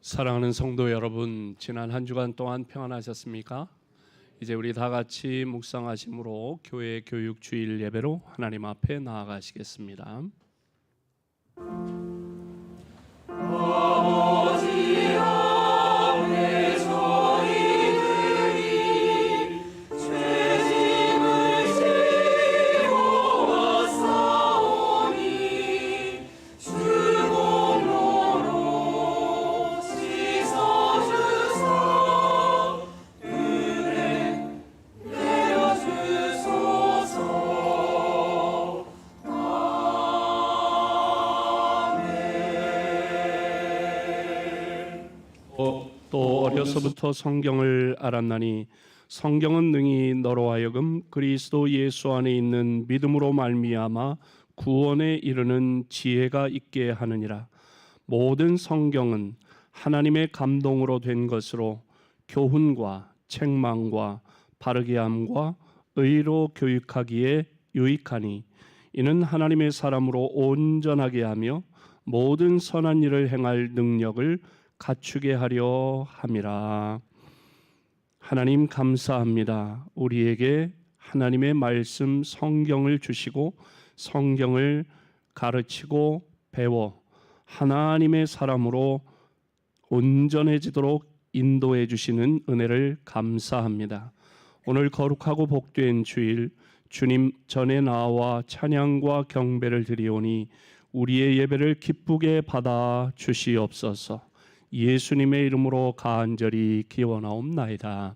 사랑하는 성도 여러분, 지난 한 주간 동안 평안하셨습니까? 이제 우리 다 같이 묵상하심으로 교회 교육 주일 예배로 하나님 앞에 나아가시겠습니다. 또 어려서부터 성경을 알았나니 성경은 능히 너로 하여금 그리스도 예수 안에 있는 믿음으로 말미암아 구원에 이르는 지혜가 있게 하느니라. 모든 성경은 하나님의 감동으로 된 것으로 교훈과 책망과 바르게 함과 의로 교육하기에 유익하니 이는 하나님의 사람으로 온전하게 하며 모든 선한 일을 행할 능력을 갖추게 하려 함이라. 하나님 감사합니다. 우리에게 하나님의 말씀 성경을 주시고 성경을 가르치고 배워 하나님의 사람으로 온전해지도록 인도해 주시는 은혜를 감사합니다. 오늘 거룩하고 복된 주일, 주님 전에 나와 찬양과 경배를 드리오니 우리의 예배를 기쁘게 받아 주시옵소서. 예수님의 이름으로 간절히 기원하옵나이다.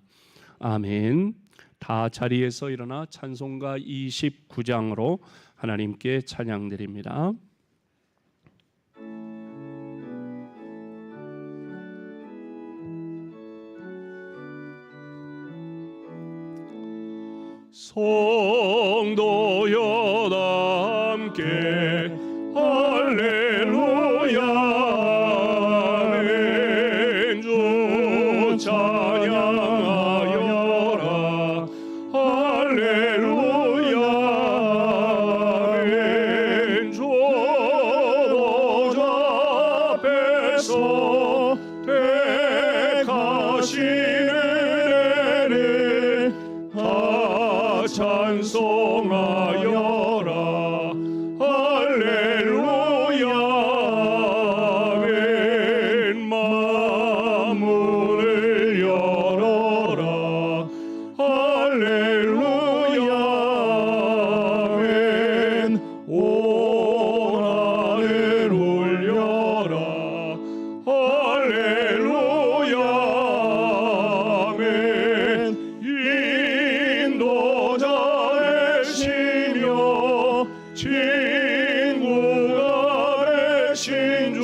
아멘. 다 자리에서 일어나 찬송가 29장으로 하나님께 찬양드립니다. 성도여 다 함께 할렐루야 찬양하여라 할렐루야 아멘. 주 보좌 앞에서 택하신 은혜를 다 찬송하여라 할렐루야 아멘. 마음을 열어라 할렐루야 아멘. 온 하늘 울려라 할렐루야 아멘. 인도자 되시며 친구가 되신 주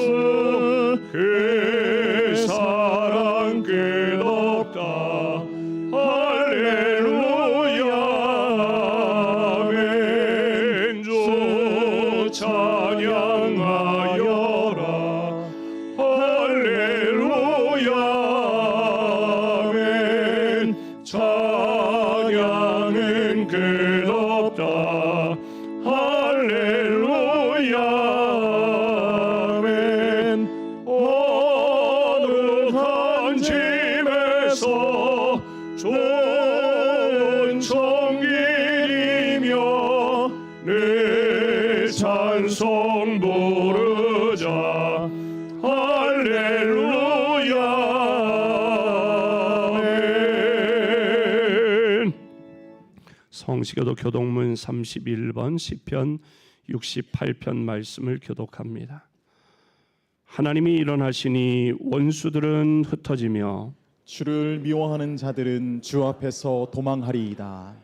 그 사랑 끝없다 할렐루야 아멘. 주 찬양하여라 할렐루야 아멘. 찬양은 끝없다 할렐루야 아멘. 어느 한 집에서 좋은 청기이며 늘 찬송 부르자 할렐루야 아멘. 성시교도 교독문 31번 시편 68편 말씀을 교독합니다. 하나님이 일어나시니 원수들은 흩어지며 주를 미워하는 자들은 주 앞에서 도망하리이다.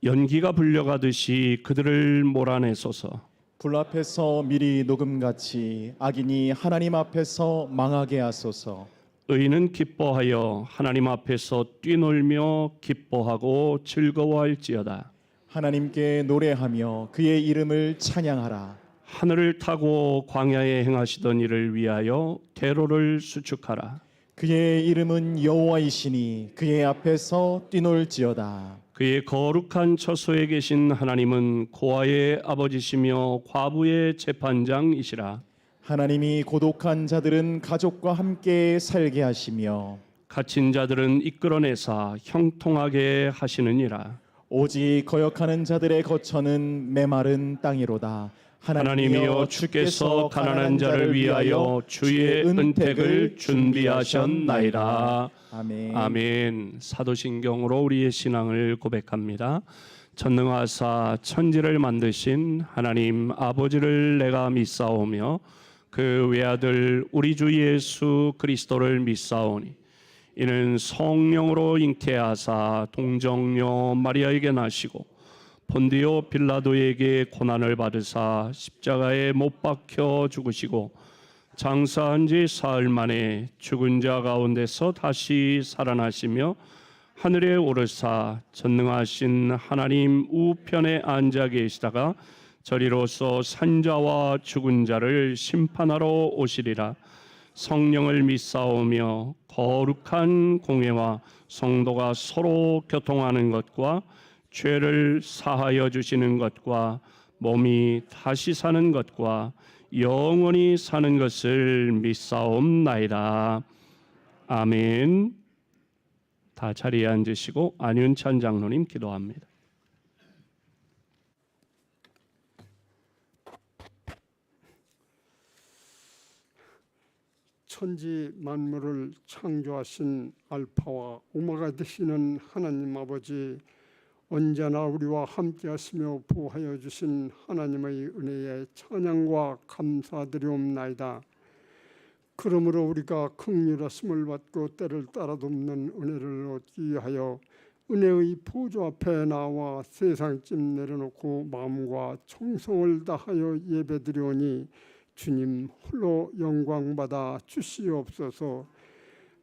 연기가 불려가듯이 그들을 몰아내소서. 불 앞에서 미리 녹음같이 악인이 하나님 앞에서 망하게 하소서. 의인은 기뻐하여 하나님 앞에서 뛰놀며 기뻐하고 즐거워할지어다. 하나님께 노래하며 그의 이름을 찬양하라. 하늘을 타고 광야에 행하시던 일을 위하여 대로를 수축하라. 그의 이름은 여호와이시니 그의 앞에서 뛰놀지어다. 그의 거룩한 처소에 계신 하나님은 고아의 아버지시며 과부의 재판장이시라. 하나님이 고독한 자들은 가족과 함께 살게 하시며 갇힌 자들은 이끌어내사 형통하게 하시느니라. 오직 거역하는 자들의 거처는 메마른 땅이로다. 하나님이여 주께서 가난한 자를 위하여 주의 은택을 준비하셨나이다. 아멘. 아멘. 사도신경으로 우리의 신앙을 고백합니다. 전능하사 천지를 만드신 하나님 아버지를 내가 믿사오며 그 외아들 우리 주 예수 그리스도를 믿사오니 이는 성령으로 잉태하사 동정녀 마리아에게 나시고 본디오 빌라도에게 고난을 받으사 십자가에 못 박혀 죽으시고 장사한 지 사흘 만에 죽은 자 가운데서 다시 살아나시며 하늘에 오르사 전능하신 하나님 우편에 앉아 계시다가 저리로서 산자와 죽은 자를 심판하러 오시리라. 성령을 믿사오며 거룩한 공회와 성도가 서로 교통하는 것과 죄를 사하여 주시는 것과 몸이 다시 사는 것과 영원히 사는 것을 믿사옵나이다. 아멘. 다 자리에 앉으시고 안윤찬 장로님 기도합니다. 천지 만물을 창조하신 알파와 오메가 되시는 하나님 아버지, 언제나 우리와 함께 하시며 보호하여 주신 하나님의 은혜에 찬양과 감사드리옵나이다. 그러므로 우리가 긍휼하심을 받고 때를 따라 돕는 은혜를 얻기 위하여 은혜의 보좌 앞에 나와 세상찜 내려놓고 마음과 정성을 다하여 예배드리오니 주님 홀로 영광받아 주시옵소서.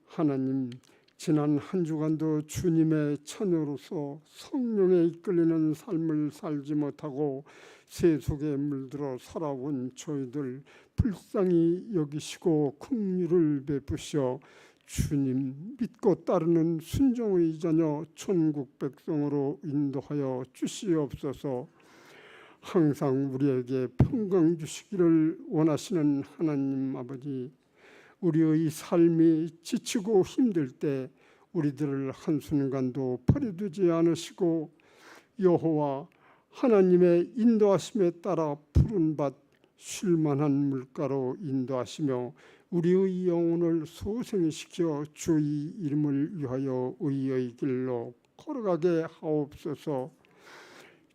하나님, 지난 한 주간도 주님의 처녀로서 성령에 이끌리는 삶을 살지 못하고 세속에 물들어 살아온 저희들 불쌍히 여기시고 긍휼을 베푸시어 주님 믿고 따르는 순종의 자녀 천국 백성으로 인도하여 주시옵소서. 항상 우리에게 평강 주시기를 원하시는 하나님 아버지, 우리의 삶이 지치고 힘들 때 우리들을 한순간도 버려두지 않으시고 여호와 하나님의 인도하심에 따라 푸른 밭 쉴만한 물가로 인도하시며 우리의 영혼을 소생시켜 주의 이름을 위하여 의의 길로 걸어가게 하옵소서.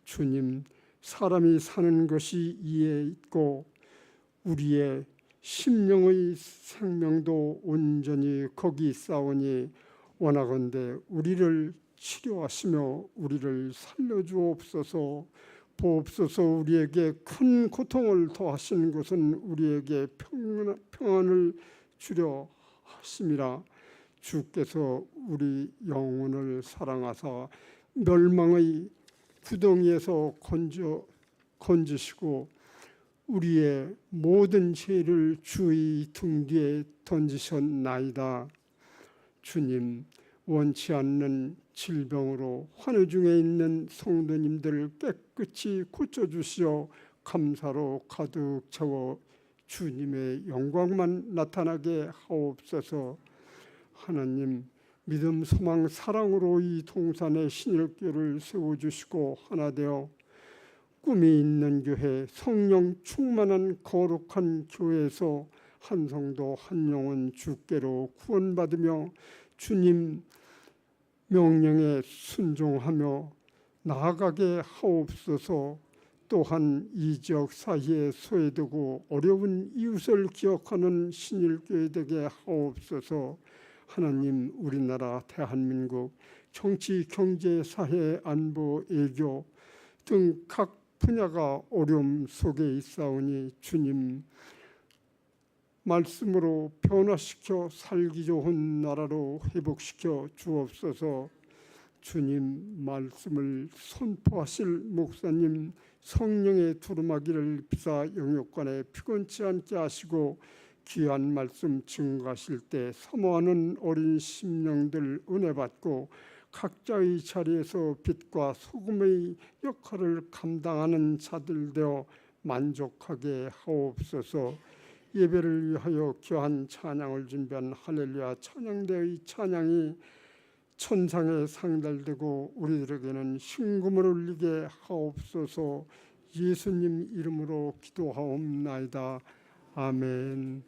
주님, 사람이 사는 것이 이에 있고 우리의 심령의 생명도 온전히 거기 있사오니 원하건대 우리를 치료하시며 우리를 살려주옵소서. 보옵소서. 우리에게 큰 고통을 더하신 것은 우리에게 평안을 주려 하심이라. 주께서 우리 영혼을 사랑하사 멸망의 구덩이에서 건지시고 우리의 모든 죄를 주의 등 뒤에 던지셨나이다. 주님, 원치 않는 질병으로 환우 중에 있는 성도님들 깨끗이 고쳐주시어 감사로 가득 채워 주님의 영광만 나타나게 하옵소서. 하나님, 믿음, 소망, 사랑으로 이 동산의 신일교를 세워주시고 하나 되어 꿈이 있는 교회, 성령 충만한 거룩한 교회에서 한 성도 한 영혼 주께로 구원받으며 주님 명령에 순종하며 나아가게 하옵소서. 또한 이 지역 사이에 소외되고 어려운 이웃을 기억하는 신일교회 되게 하옵소서. 하나님, 우리나라 대한민국 정치, 경제, 사회, 안보, 외교 등 각 분야가 어려움 속에 있사오니 주님 말씀으로 변화시켜 살기 좋은 나라로 회복시켜 주옵소서. 주님 말씀을 선포하실 목사님 성령의 두루마기를 비사 영역관에 피곤치 않게 하시고 귀한 말씀 증거하실 때 사모하는 어린 심령들 은혜 받고 각자의 자리에서 빛과 소금의 역할을 감당하는 자들 되어 만족하게 하옵소서. 예배를 위하여 귀한 찬양을 준비한 할렐루야 찬양대의 찬양이 천상에 상달되고 우리들에게는 신금을 울리게 하옵소서. 예수님 이름으로 기도하옵나이다. 아멘.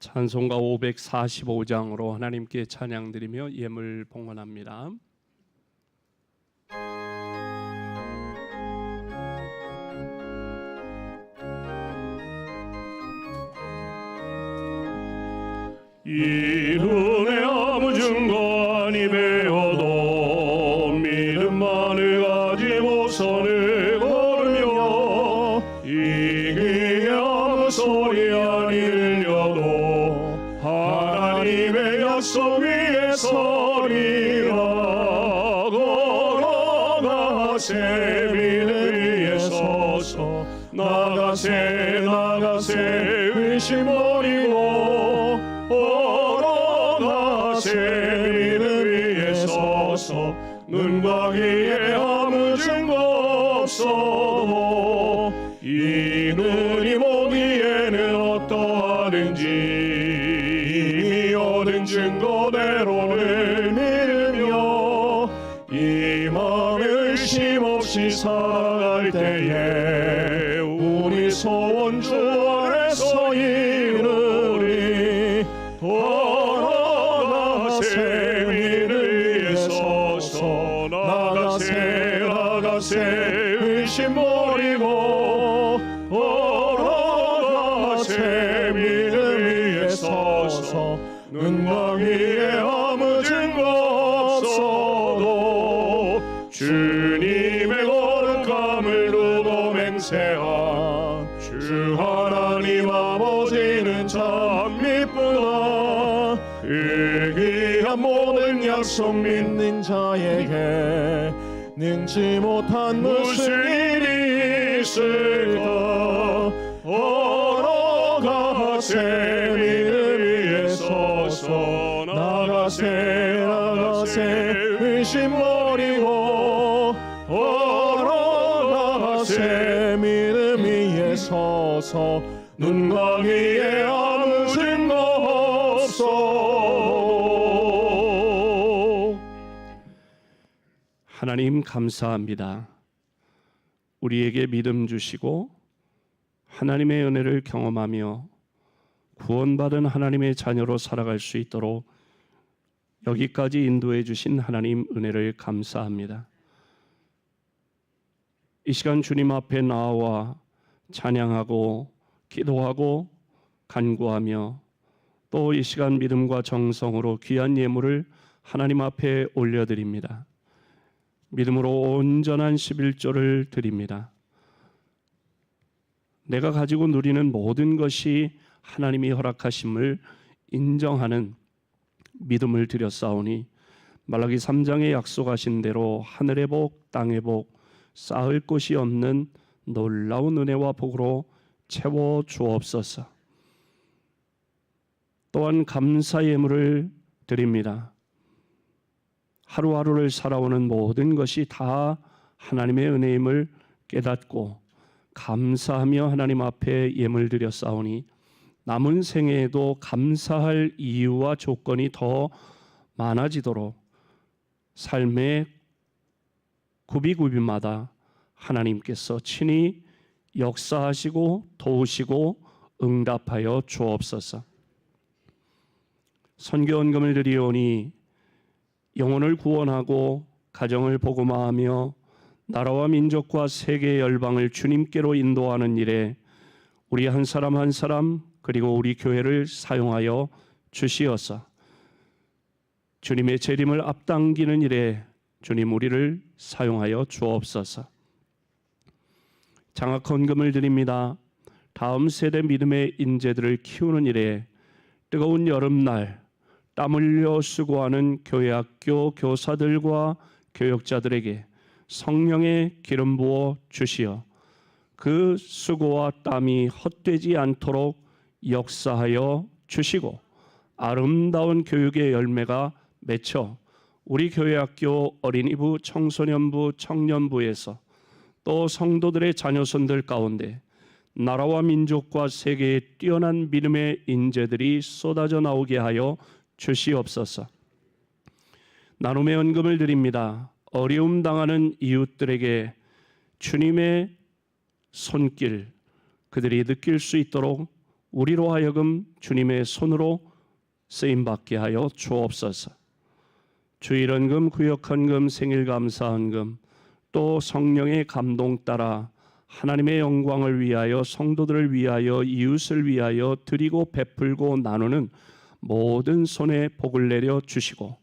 찬송가 545장으로 하나님께 찬양드리며 예물 봉헌합니다. 이눈에 아무 증거니 배워도 믿음만을 가지고 선을 걸으며 이기에 아무 소리 아니 들려도 하나님의 약속 위에 서리라. 걸어가세 믿음 위에 서서 나가세 의심 버리고 걸어가세 믿음 위에 서서 눈과 귀에 아무 증거 없어도 이 눈이 보기에는 어떠하든지 이미 얻은 증거대로를 믿으며 이 마음에 의심 없이 살아갈 때에 우리 소원 주 안에서 이루리. 걸어가세 믿음 위에 서서 나가세 의심 버리고 걸어가세 믿음 위에 서서 눈과 귀에 아무 증거 없어도 주님의 거룩함을 두고 맹세한 주 하나님 아버지는 참 미쁘다. 그 귀한 모든 약속 믿는 자에게 능지 못한 무슨 일이 있을까. 걸어가세 믿음 위에 서서 나가세 의심 버리고 걸어가세 믿음 위에 서서 눈과 귀에 아무 증거 없어. 하나님 감사합니다. 우리에게 믿음 주시고 하나님의 은혜를 경험하며 구원받은 하나님의 자녀로 살아갈 수 있도록 여기까지 인도해 주신 하나님 은혜를 감사합니다. 이 시간 주님 앞에 나와 찬양하고 기도하고 간구하며 또 이 시간 믿음과 정성으로 귀한 예물을 하나님 앞에 올려드립니다. 믿음으로 온전한 11조를 드립니다. 내가 가지고 누리는 모든 것이 하나님이 허락하심을 인정하는 믿음을 드렸사오니 말라기 3장에 약속하신 대로 하늘의 복 땅의 복 쌓을 곳이 없는 놀라운 은혜와 복으로 채워 주옵소서. 또한 감사 예물을 드립니다. 하루하루를 살아오는 모든 것이 다 하나님의 은혜임을 깨닫고 감사하며 하나님 앞에 예물 드렸사오니 남은 생애에도 감사할 이유와 조건이 더 많아지도록 삶의 구비구비마다 하나님께서 친히 역사하시고 도우시고 응답하여 주옵소서. 선교헌금을 드리오니 영혼을 구원하고 가정을 복음화하며 나라와 민족과 세계 열방을 주님께로 인도하는 일에 우리 한 사람 한 사람 그리고 우리 교회를 사용하여 주시어서 주님의 재림을 앞당기는 일에 주님 우리를 사용하여 주옵소서. 장학헌금을 드립니다. 다음 세대 믿음의 인재들을 키우는 일에 뜨거운 여름날 땀 흘려 수고하는 교회학교 교사들과 교역자들에게 성령의 기름 부어 주시어 그 수고와 땀이 헛되지 않도록 역사하여 주시고 아름다운 교육의 열매가 맺혀 우리 교회학교 어린이부, 청소년부, 청년부에서 또 성도들의 자녀손들 가운데 나라와 민족과 세계에 뛰어난 믿음의 인재들이 쏟아져 나오게 하여 주시옵소서. 나눔의 헌금을 드립니다. 어려움 당하는 이웃들에게 주님의 손길 그들이 느낄 수 있도록 우리로 하여금 주님의 손으로 쓰임받게 하여 주옵소서. 주일헌금, 구역헌금, 생일감사헌금 또 성령의 감동 따라 하나님의 영광을 위하여 성도들을 위하여 이웃을 위하여 드리고 베풀고 나누는 모든 손에 복을 내려 주시고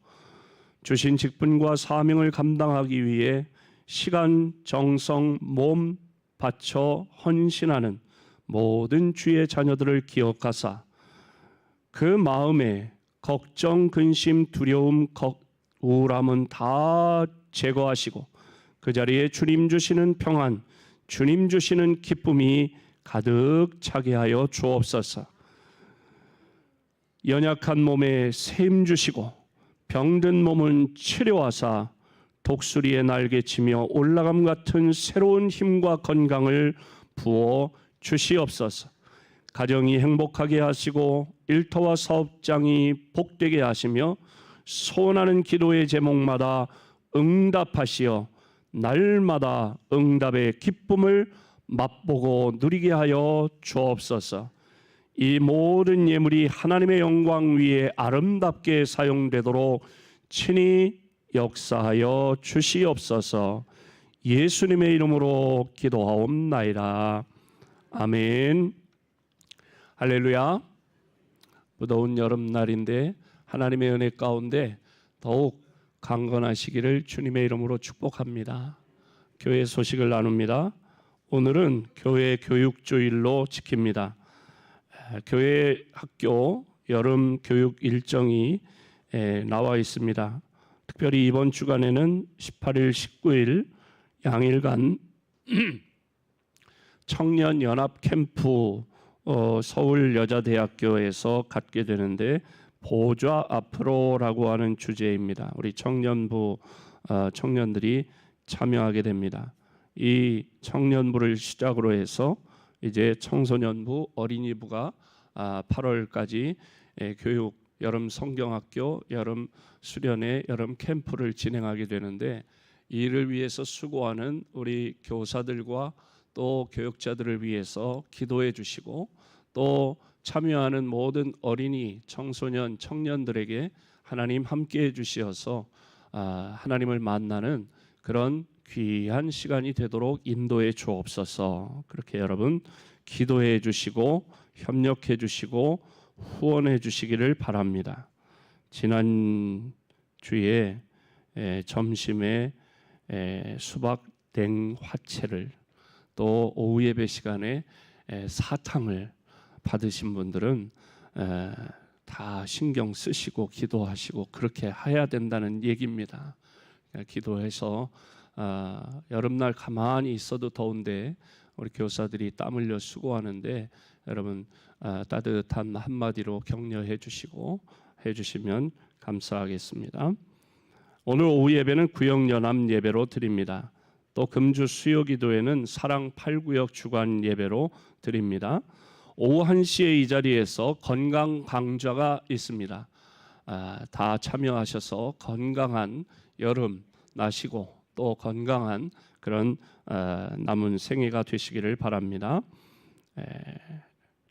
주신 직분과 사명을 감당하기 위해 시간, 정성, 몸 바쳐 헌신하는 모든 주의 자녀들을 기억하사 그 마음에 걱정, 근심, 두려움, 우울함은 다 제거하시고 그 자리에 주님 주시는 평안, 주님 주시는 기쁨이 가득 차게 하여 주옵소서. 연약한 몸에 셈 주시고 병든 몸은 치료하사 독수리의 날개치며 올라감 같은 새로운 힘과 건강을 부어 주시옵소서. 가정이 행복하게 하시고 일터와 사업장이 복되게 하시며 소원하는 기도의 제목마다 응답하시어 날마다 응답의 기쁨을 맛보고 누리게 하여 주옵소서. 이 모든 예물이 하나님의 영광 위에 아름답게 사용되도록 친히 역사하여 주시옵소서. 예수님의 이름으로 기도하옵나이다. 아멘. 할렐루야. 무더운 여름날인데 하나님의 은혜 가운데 더욱 강건하시기를 주님의 이름으로 축복합니다. 교회 소식을 나눕니다. 오늘은 교회 교육주일로 지킵니다. 교회 학교 여름 교육 일정이 나와 있습니다. 특별히 이번 주간에는 18일, 19일 양일간 청년연합 캠프 서울여자대학교에서 갖게 되는데 보좌 앞으로라고 하는 주제입니다. 우리 청년부 청년들이 참여하게 됩니다. 이 청년부를 시작으로 해서 이제 청소년부, 어린이부가 8월까지 교육 여름 성경학교, 여름 수련회, 여름 캠프를 진행하게 되는데 이를 위해서 수고하는 우리 교사들과 또 교육자들을 위해서 기도해 주시고 또 참여하는 모든 어린이, 청소년, 청년들에게 하나님 함께해 주시어서 하나님을 만나는 그런 귀한 시간이 되도록 인도해 주옵소서. 그렇게 여러분 기도해 주시고 협력해 주시고 후원해 주시기를 바랍니다. 지난 주에 점심에 수박 냉 화채를 또 오후 예배 시간에 사탕을 받으신 분들은 다 신경 쓰시고 기도하시고 그렇게 해야 된다는 얘기입니다. 기도해서 여름날 가만히 있어도 더운데 우리 교사들이 땀 흘려 수고하는데 여러분 따뜻한 한마디로 격려해 주시고 해주시면 감사하겠습니다. 오늘 오후 예배는 구역연합 예배로 드립니다. 또 금주 수요기도에는 사랑 8구역 주간 예배로 드립니다. 오후 1시에 이 자리에서 건강 강좌가 있습니다. 다 참여하셔서 건강한 여름 나시고 또 건강한 그런 남은 생애가 되시기를 바랍니다.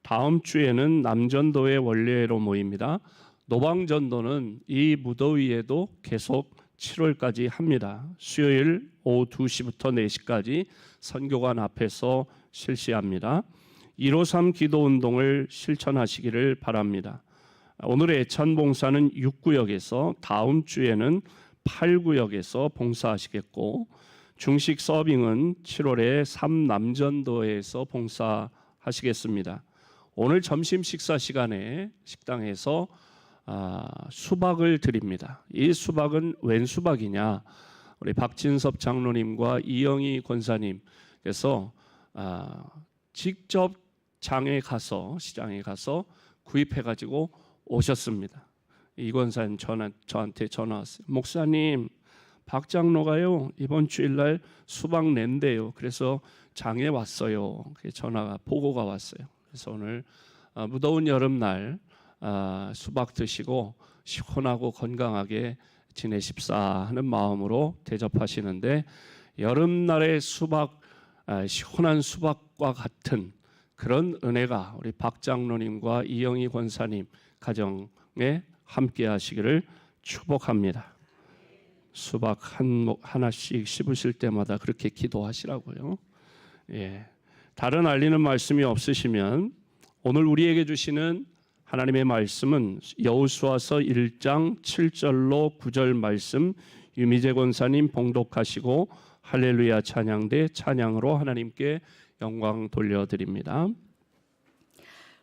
다음 주에는 남전도의 원례로 모입니다. 노방전도는 이 무더위에도 계속 7월까지 합니다. 수요일 오후 2시부터 4시까지 선교관 앞에서 실시합니다. 153 기도운동을 실천하시기를 바랍니다. 오늘의 애찬봉사는 6구역에서 다음 주에는 8구역에서 봉사하시겠고 중식 서빙은 7월에 3남전도에서 봉사하시겠습니다. 하시겠습니다. 오늘 점심 식사 시간에 식당에서 수박을 드립니다. 이 수박은 웬 수박이냐? 우리 박진섭 장로님과 이영희 권사님께서 직접 시장에 가서 구입해가지고 오셨습니다. 이 권사님 저한테 전화 왔어요. 목사님, 박 장로가요 이번 주일날 수박 낸대요. 그래서 장에 왔어요. 전화가 보고가 왔어요. 그래서 오늘 무더운 여름날 수박 드시고 시원하고 건강하게 지내십사 하는 마음으로 대접하시는데, 여름날의 수박, 시원한 수박과 같은 그런 은혜가 우리 박 장로님과 이영희 권사님 가정에 함께 하시기를 축복합니다. 수박 하나씩 씹으실 때마다 그렇게 기도하시라고요. 예. 다른 알리는 말씀이 없으시면 오늘 우리에게 주시는 하나님의 말씀은 여호수아서 1장 7절로 9절 말씀 유미재 권사님 봉독하시고 할렐루야 찬양대 찬양으로 하나님께 영광 돌려드립니다.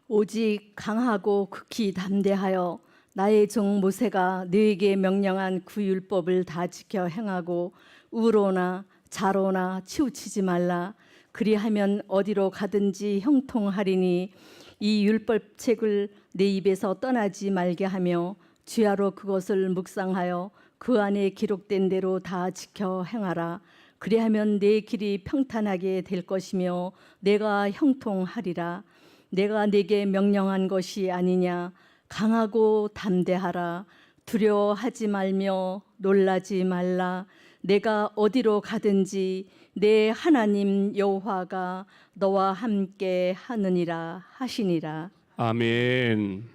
오직 강하고 극히 담대하여 나의 종 모세가 너에게 명령한 그 율법을 다 지켜 행하고 우로나 자로나 치우치지 말라. 그리하면 어디로 가든지 형통하리니 이 율법책을 내 입에서 떠나지 말게 하며 주야로 그것을 묵상하여 그 안에 기록된 대로 다 지켜 행하라. 그리하면 내 길이 평탄하게 될 것이며 내가 형통하리라. 내가 네게 명령한 것이 아니냐. 강하고 담대하라. 두려워하지 말며 놀라지 말라. 내가 어디로 가든지 내 하나님 여호와가 너와 함께 하느니라 하시니라. 아멘.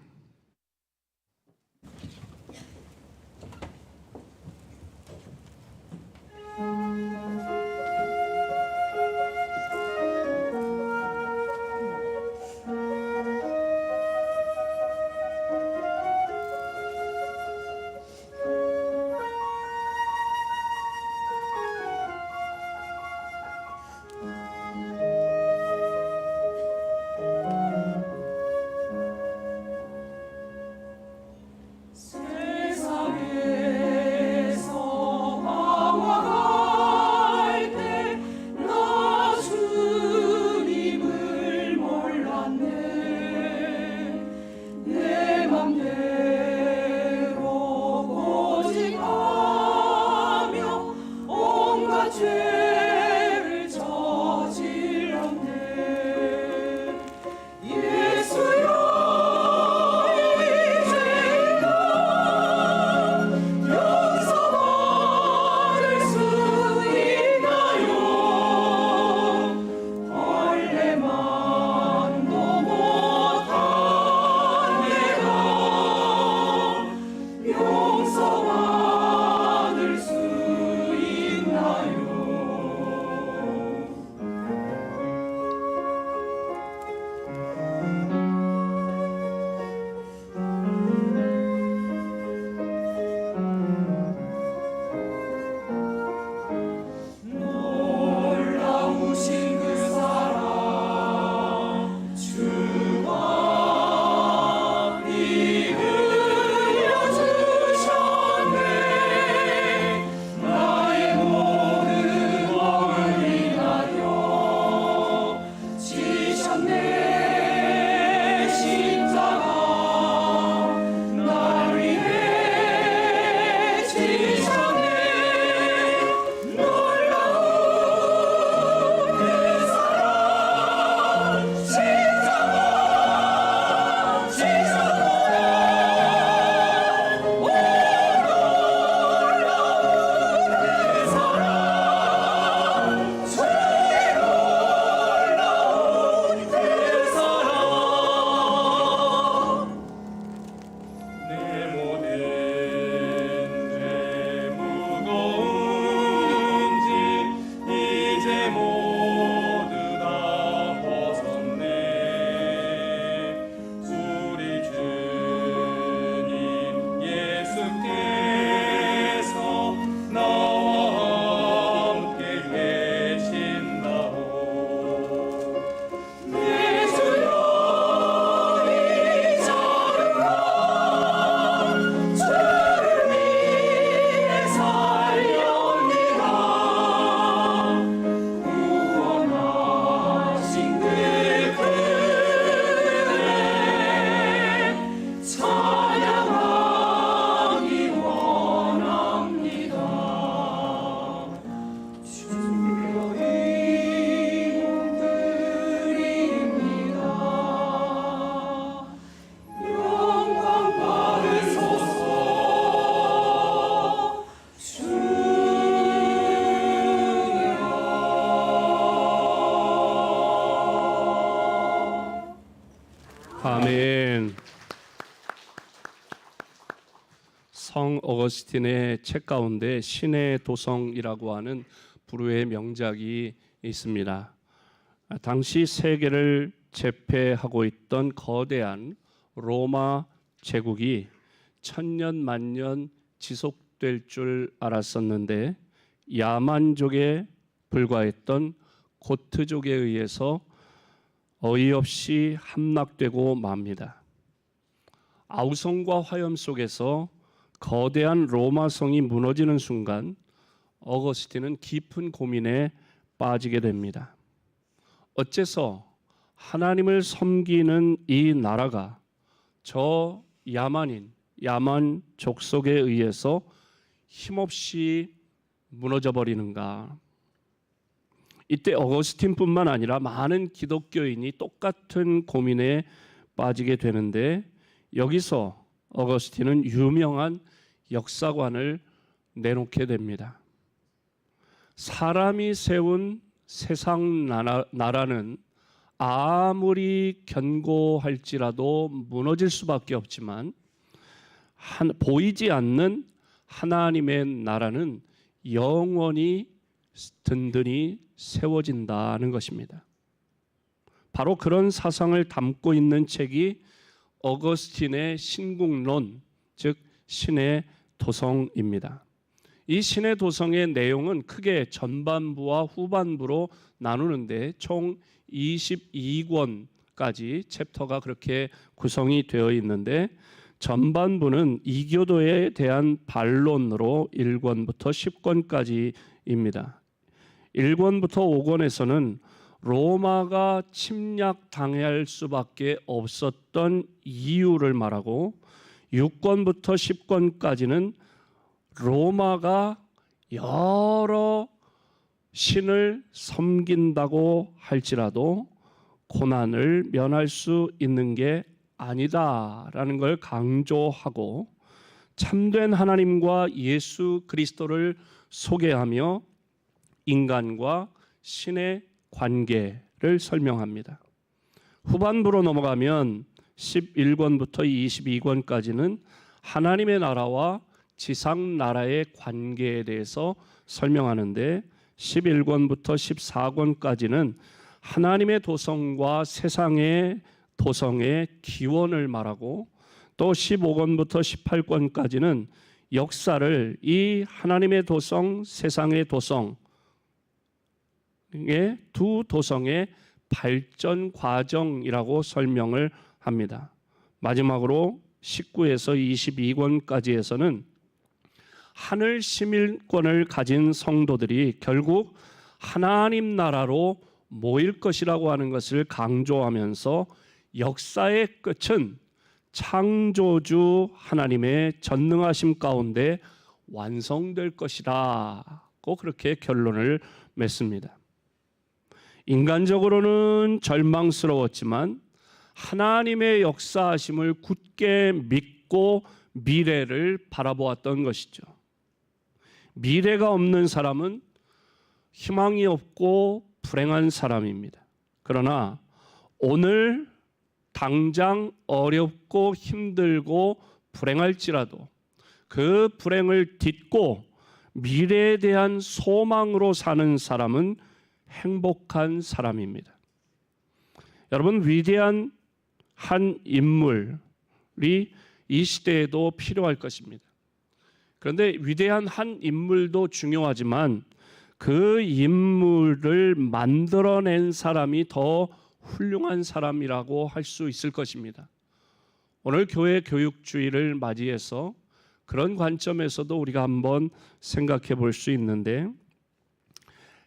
여러분, 성 어거스틴의 책 가운데 신의 도성이라고 하는 불후의 명작이 있습니다. 당시 세계를 제패하고 있던 거대한 로마 제국이 천년 만년 지속될 줄 알았었는데 야만족에 불과했던 고트족에 의해서 어이없이 함락되고 맙니다. 아우성과 화염 속에서 거대한 로마성이 무너지는 순간 어거스틴은 깊은 고민에 빠지게 됩니다. 어째서 하나님을 섬기는 이 나라가 저 야만 족속에 의해서 힘없이 무너져 버리는가? 이때 어거스틴뿐만 아니라 많은 기독교인이 똑같은 고민에 빠지게 되는데 여기서 어거스틴은 유명한 역사관을 내놓게 됩니다. 사람이 세운 세상 나라는 아무리 견고할지라도 무너질 수밖에 없지만 보이지 않는 하나님의 나라는 영원히 든든히 세워진다는 것입니다. 바로 그런 사상을 담고 있는 책이 어거스틴의 신국론, 즉 신의 도성입니다. 이 신의 도성의 내용은 크게 전반부와 후반부로 나누는데 총 22권까지 챕터가 그렇게 구성이 되어 있는데 전반부는 이교도에 대한 반론으로 1권부터 10권까지입니다. 1권부터 5권에서는 로마가 침략당할 수밖에 없었던 이유를 말하고 6권부터 10권까지는 로마가 여러 신을 섬긴다고 할지라도 고난을 면할 수 있는 게 아니다라는 걸 강조하고 참된 하나님과 예수 그리스도를 소개하며 인간과 신의 관계를 설명합니다. 후반부로 넘어가면 11권부터 22권까지는 하나님의 나라와 지상 나라의 관계에 대해서 설명하는데 11권부터 14권까지는 하나님의 도성과 세상의 도성의 기원을 말하고 또 15권부터 18권까지는 역사를 이 하나님의 도성, 세상의 도성 두 도성의 발전 과정이라고 설명을 합니다. 마지막으로 19에서 22권까지에서는 하늘 시민권을 가진 성도들이 결국 하나님 나라로 모일 것이라고 하는 것을 강조하면서 역사의 끝은 창조주 하나님의 전능하심 가운데 완성될 것이라고 그렇게 결론을 맺습니다. 인간적으로는 절망스러웠지만 하나님의 역사하심을 굳게 믿고 미래를 바라보았던 것이죠. 미래가 없는 사람은 희망이 없고 불행한 사람입니다. 그러나 오늘 당장 어렵고 힘들고 불행할지라도 그 불행을 딛고 미래에 대한 소망으로 사는 사람은 행복한 사람입니다. 여러분, 위대한 한 인물이 이 시대에도 필요할 것입니다. 그런데 위대한 한 인물도 중요하지만 그 인물을 만들어낸 사람이 더 훌륭한 사람이라고 할 수 있을 것입니다. 오늘 교회 교육주의를 맞이해서 그런 관점에서도 우리가 한번 생각해 볼 수 있는데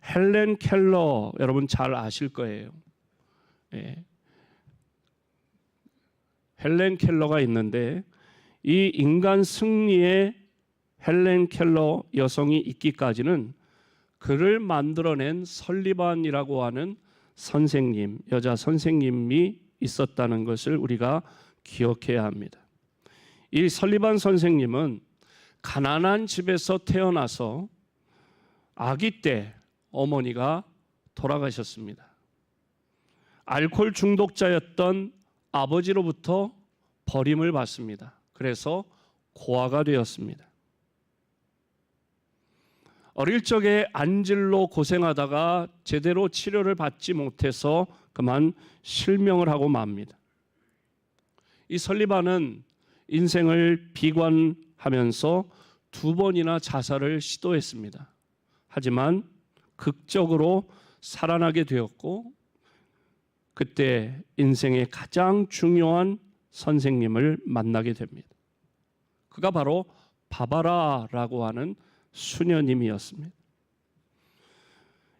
헬렌 켈러 여러분 잘 아실 거예요. 예. 헬렌 켈러가 있는데 이 인간 승리의 헬렌 켈러 여성이 있기까지는 그를 만들어낸 설리반이라고 하는 선생님, 여자 선생님이 있었다는 것을 우리가 기억해야 합니다. 이 설리반 선생님은 가난한 집에서 태어나서 아기 때 어머니가 돌아가셨습니다. 알코올 중독자였던 아버지로부터 버림을 받습니다. 그래서 고아가 되었습니다. 어릴 적에 안질로 고생하다가 제대로 치료를 받지 못해서 그만 실명을 하고 맙니다. 이 설리반은 인생을 비관하면서 2번이나 자살을 시도했습니다. 하지만 극적으로 살아나게 되었고, 그때 인생의 가장 중요한 선생님을 만나게 됩니다. 그가 바로 바바라라고 하는 수녀님이었습니다.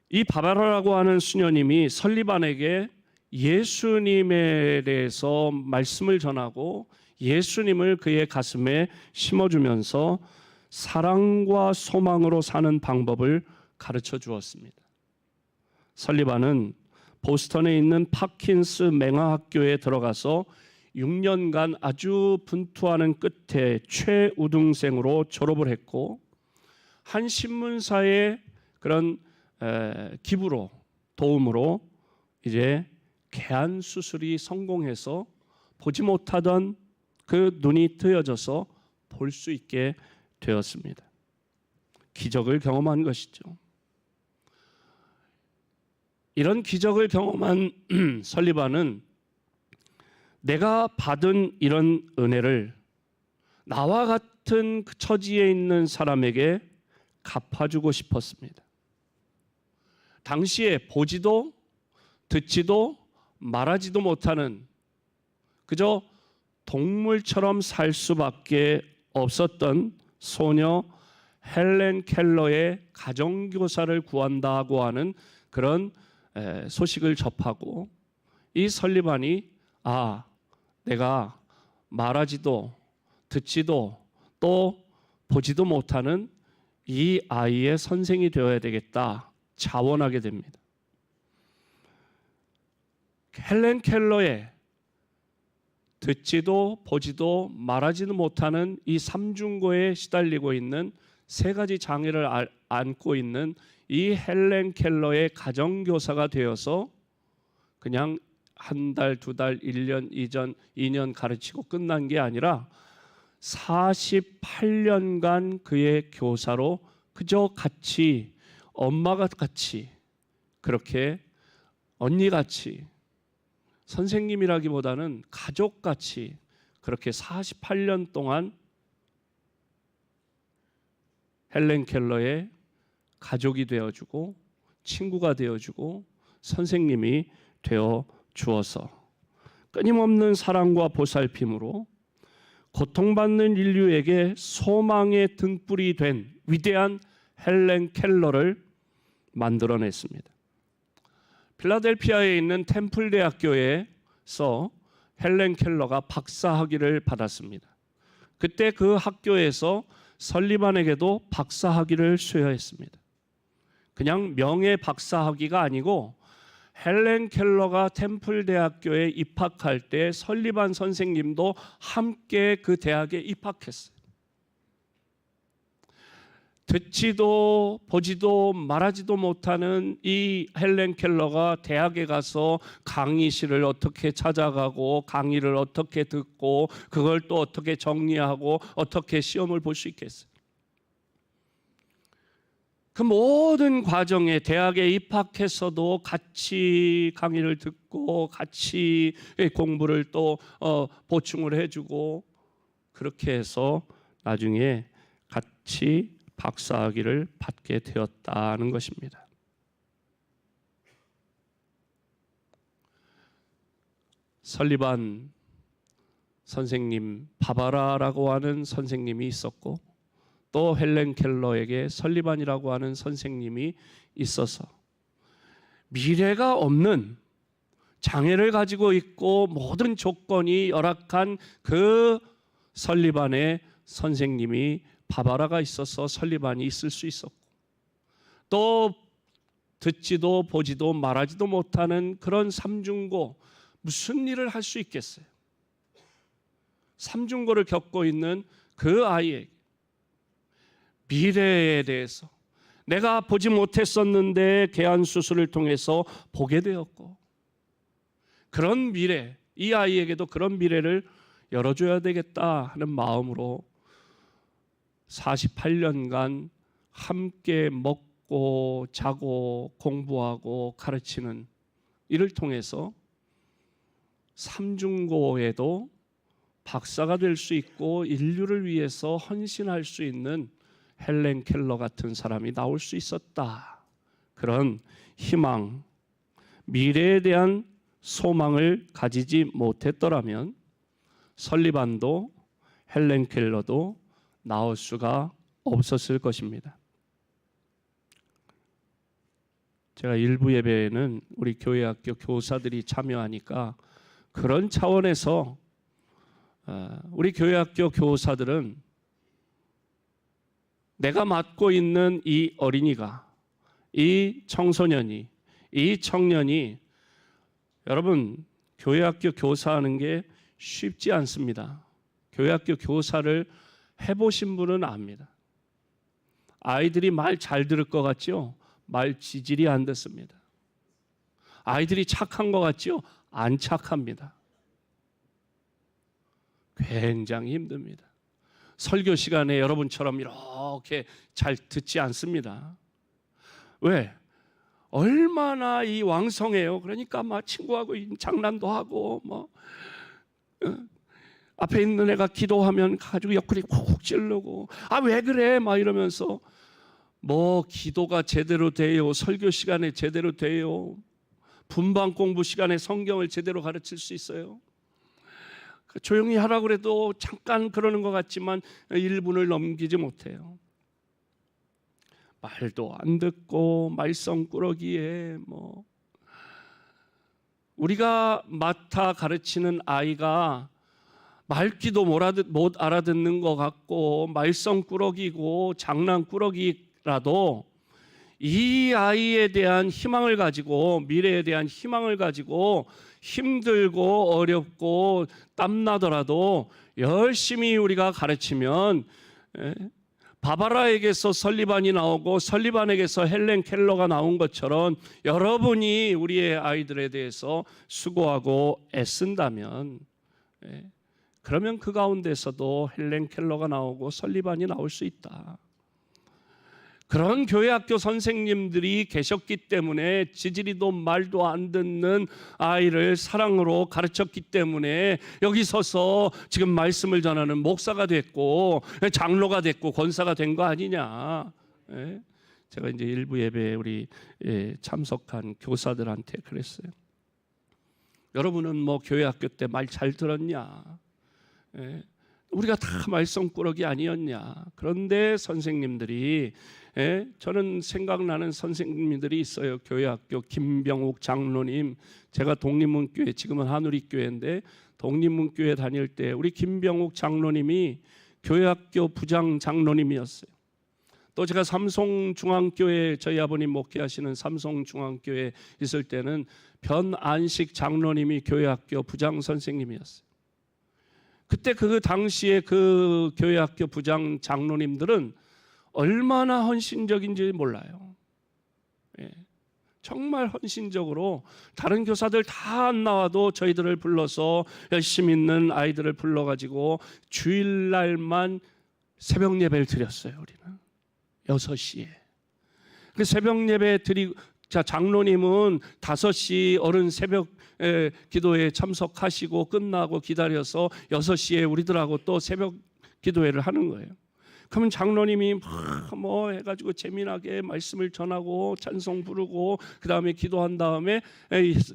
이 바바라라고 하는 수녀님이 설리반에게 예수님에 대해서 말씀을 전하고 예수님을 그의 가슴에 심어주면서 사랑과 소망으로 사는 방법을 가르쳐 주었습니다. 설리반은 보스턴에 있는 파킨스 맹아학교에 들어가서 6년간 아주 분투하는 끝에 최우등생으로 졸업을 했고, 한 신문사의 그런 기부로, 도움으로 이제 개안 수술이 성공해서 보지 못하던 그 눈이 뜨여져서 볼 수 있게 되었습니다. 기적을 경험한 것이죠. 이런 기적을 경험한 설리반은 내가 받은 이런 은혜를 나와 같은 그 처지에 있는 사람에게 갚아주고 싶었습니다. 당시에 보지도 듣지도 말하지도 못하는, 그저 동물처럼 살 수밖에 없었던 소녀 헬렌 켈러의 가정교사를 구한다고 하는 그런 소식을 접하고, 이 설리반이 내가 말하지도 듣지도 또 보지도 못하는 이 아이의 선생이 되어야 되겠다 자원하게 됩니다. 헬렌 켈러의 듣지도 보지도 말하지도 못하는 이 삼중고에 시달리고 있는 3가지 장애를 안고 있는 이 헬렌 켈러의 가정교사가 되어서 그냥 1달, 2달, 1년, 2년 가르치고 끝난 게 아니라 48년간 그의 교사로 그저 같이, 엄마가 같이, 그렇게 언니같이, 선생님이라기보다는 가족같이 그렇게 48년 동안 헬렌 켈러의 가족이 되어주고 친구가 되어주고 선생님이 되어 주어서 끊임없는 사랑과 보살핌으로 고통받는 인류에게 소망의 등불이 된 위대한 헬렌 켈러를 만들어냈습니다. 필라델피아에 있는 템플 대학교에서 헬렌 켈러가 박사학위를 받았습니다. 그때 그 학교에서 설리반에게도 박사학위를 수여했습니다. 그냥 명예 박사학위가 아니고 헬렌 켈러가 템플 대학교에 입학할 때 설리반 선생님도 함께 그 대학에 입학했어요. 듣지도 보지도 말하지도 못하는 이 헬렌 켈러가 대학에 가서 강의실을 어떻게 찾아가고 강의를 어떻게 듣고 그걸 또 어떻게 정리하고 어떻게 시험을 볼 수 있겠어요. 그 모든 과정에 대학에 입학해서도 같이 강의를 듣고 같이 공부를 또 보충을 해주고, 그렇게 해서 나중에 같이 박사학위를 받게 되었다는 것입니다. 설리반 선생님, 바바라라고 하는 선생님이 있었고, 또 헬렌 켈러에게 설리반이라고 하는 선생님이 있어서 미래가 없는, 장애를 가지고 있고 모든 조건이 열악한 그 설리반의 선생님이 바바라가 있어서 설리반이 있을 수 있었고, 또 듣지도 보지도 말하지도 못하는 그런 삼중고, 무슨 일을 할 수 있겠어요? 삼중고를 겪고 있는 그 아이에게 미래에 대해서, 내가 보지 못했었는데 개안 수술을 통해서 보게 되었고, 그런 미래, 이 아이에게도 그런 미래를 열어줘야 되겠다 하는 마음으로 48년간 함께 먹고 자고 공부하고 가르치는 이를 통해서 삼중고에도 박사가 될 수 있고 인류를 위해서 헌신할 수 있는 헬렌 켈러 같은 사람이 나올 수 있었다. 그런 희망, 미래에 대한 소망을 가지지 못했더라면 설리반도 헬렌 켈러도 나올 수가 없었을 것입니다. 제가 일부 예배에는 우리 교회학교 교사들이 참여하니까 그런 차원에서 우리 교회학교 교사들은 내가 맡고 있는 이 어린이가, 이 청소년이, 이 청년이, 여러분 교회학교 교사하는 게 쉽지 않습니다. 교회학교 교사를 해보신 분은 압니다. 아이들이 말 잘 들을 것 같죠? 말 지질이 안 듣습니다. 아이들이 착한 것 같죠? 안 착합니다. 굉장히 힘듭니다. 설교 시간에 여러분처럼 이렇게 잘 듣지 않습니다. 왜? 얼마나 이 왕성해요. 그러니까 막 친구하고 장난도 하고 뭐 앞에 있는 애가 기도하면 가지고 옆구리 콕 찌르고 아 왜 그래 막 이러면서 뭐 기도가 제대로 돼요. 설교 시간에 제대로 돼요. 분방 공부 시간에 성경을 제대로 가르칠 수 있어요. 조용히 하라고 해도 잠깐 그러는 것 같지만 1분을 넘기지 못해요. 말도 안 듣고 말썽꾸러기에 뭐 우리가 맡아 가르치는 아이가 말귀도 못 알아듣는 것 같고 말썽꾸러기고 장난꾸러기라도 이 아이에 대한 희망을 가지고 미래에 대한 희망을 가지고 힘들고 어렵고 땀나더라도 열심히 우리가 가르치면 바바라에게서 설리반이 나오고 설리반에게서 헬렌 켈러가 나온 것처럼 여러분이 우리의 아이들에 대해서 수고하고 애쓴다면 그러면 그 가운데서도 헬렌 켈러가 나오고 설리반이 나올 수 있다. 그런 교회학교 선생님들이 계셨기 때문에 지지리도 말도 안 듣는 아이를 사랑으로 가르쳤기 때문에 여기 서서 지금 말씀을 전하는 목사가 됐고 장로가 됐고 권사가 된 거 아니냐. 제가 이제 일부 예배에 우리 참석한 교사들한테 그랬어요. 여러분은 뭐 교회학교 때 말 잘 들었냐? 우리가 다 말썽꾸러기 아니었냐? 그런데 선생님들이 저는 생각나는 선생님들이 있어요. 교회학교 김병욱 장로님, 제가 독립문교회 지금은 한우리교회인데 독립문교회 다닐 때 우리 김병욱 장로님이 교회학교 부장 장로님이었어요. 또 제가 삼송중앙교회 저희 아버님 목회하시는 삼송중앙교회 있을 때는 변안식 장로님이 교회학교 부장 선생님이었어요. 그때 그 당시에 그 교회학교 부장 장로님들은 얼마나 헌신적인지 몰라요. 정말 헌신적으로 다른 교사들 다 안 나와도 저희들을 불러서 열심히 있는 아이들을 불러가지고 주일날만 새벽 예배를 드렸어요. 우리는 6시에. 그 새벽 예배 드리고 장로님은 5시 어른 새벽 기도에 참석하시고 끝나고 기다려서 6시에 우리들하고 또 새벽 기도회를 하는 거예요. 그러면 장로님이 뭐 해가지고 재미나게 말씀을 전하고 찬송 부르고 그 다음에 기도한 다음에